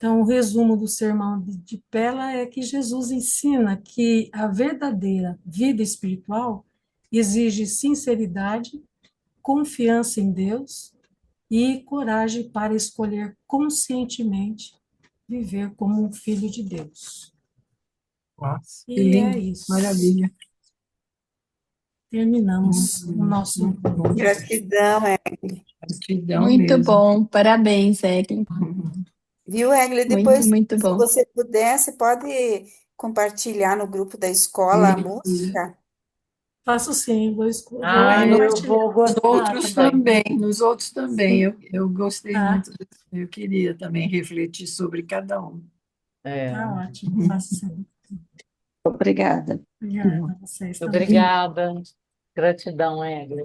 Então, o resumo do sermão de Pela é que Jesus ensina que a verdadeira vida espiritual exige sinceridade, confiança em Deus e coragem para escolher conscientemente viver como um filho de Deus. Nossa, que E é lindo, isso. maravilha. Terminamos o nosso Muito bom. Gratidão, Gratidão Muito mesmo. bom, parabéns, Egli. viu, Egli? Muito, Depois, muito se bom. você puder, você pode compartilhar no grupo da escola a música? Faço sim, vou Ah, eu compartilhar. vou Nos gostar outros também. também, nos outros também. Eu gostei Tá, muito. Eu queria também refletir sobre cada um. É. tá ótimo, faço sim. Obrigada. Obrigada a vocês também. Obrigada. Gratidão, Egli.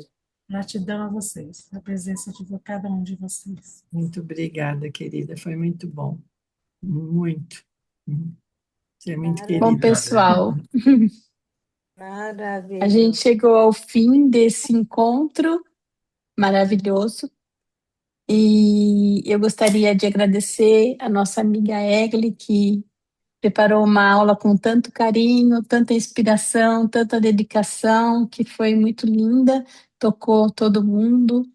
Gratidão a vocês, a presença de cada um de vocês. Muito obrigada, querida. Foi muito bom. Muito. Você é muito Bom, querida. pessoal, a Maravilha. gente chegou ao fim desse encontro maravilhoso e eu gostaria de agradecer a nossa amiga Egli, que preparou uma aula com tanto carinho, tanta inspiração, tanta dedicação, que foi muito linda, tocou todo mundo.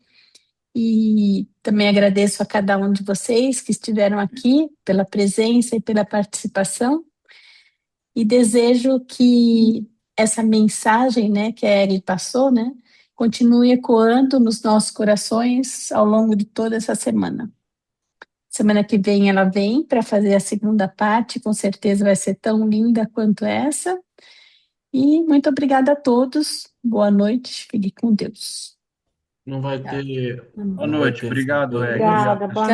E também agradeço a cada um de vocês que estiveram aqui pela presença e pela participação. E desejo que essa mensagem, né, que a Eri passou, né, continue ecoando nos nossos corações ao longo de toda essa semana. Semana que vem ela vem para fazer a segunda parte, com certeza vai ser tão linda quanto essa. E muito obrigada a todos. Boa noite, fique com Deus. Não vai ter. Boa Não vai noite, ter obrigado, sorteio. Egli. Obrigada, boa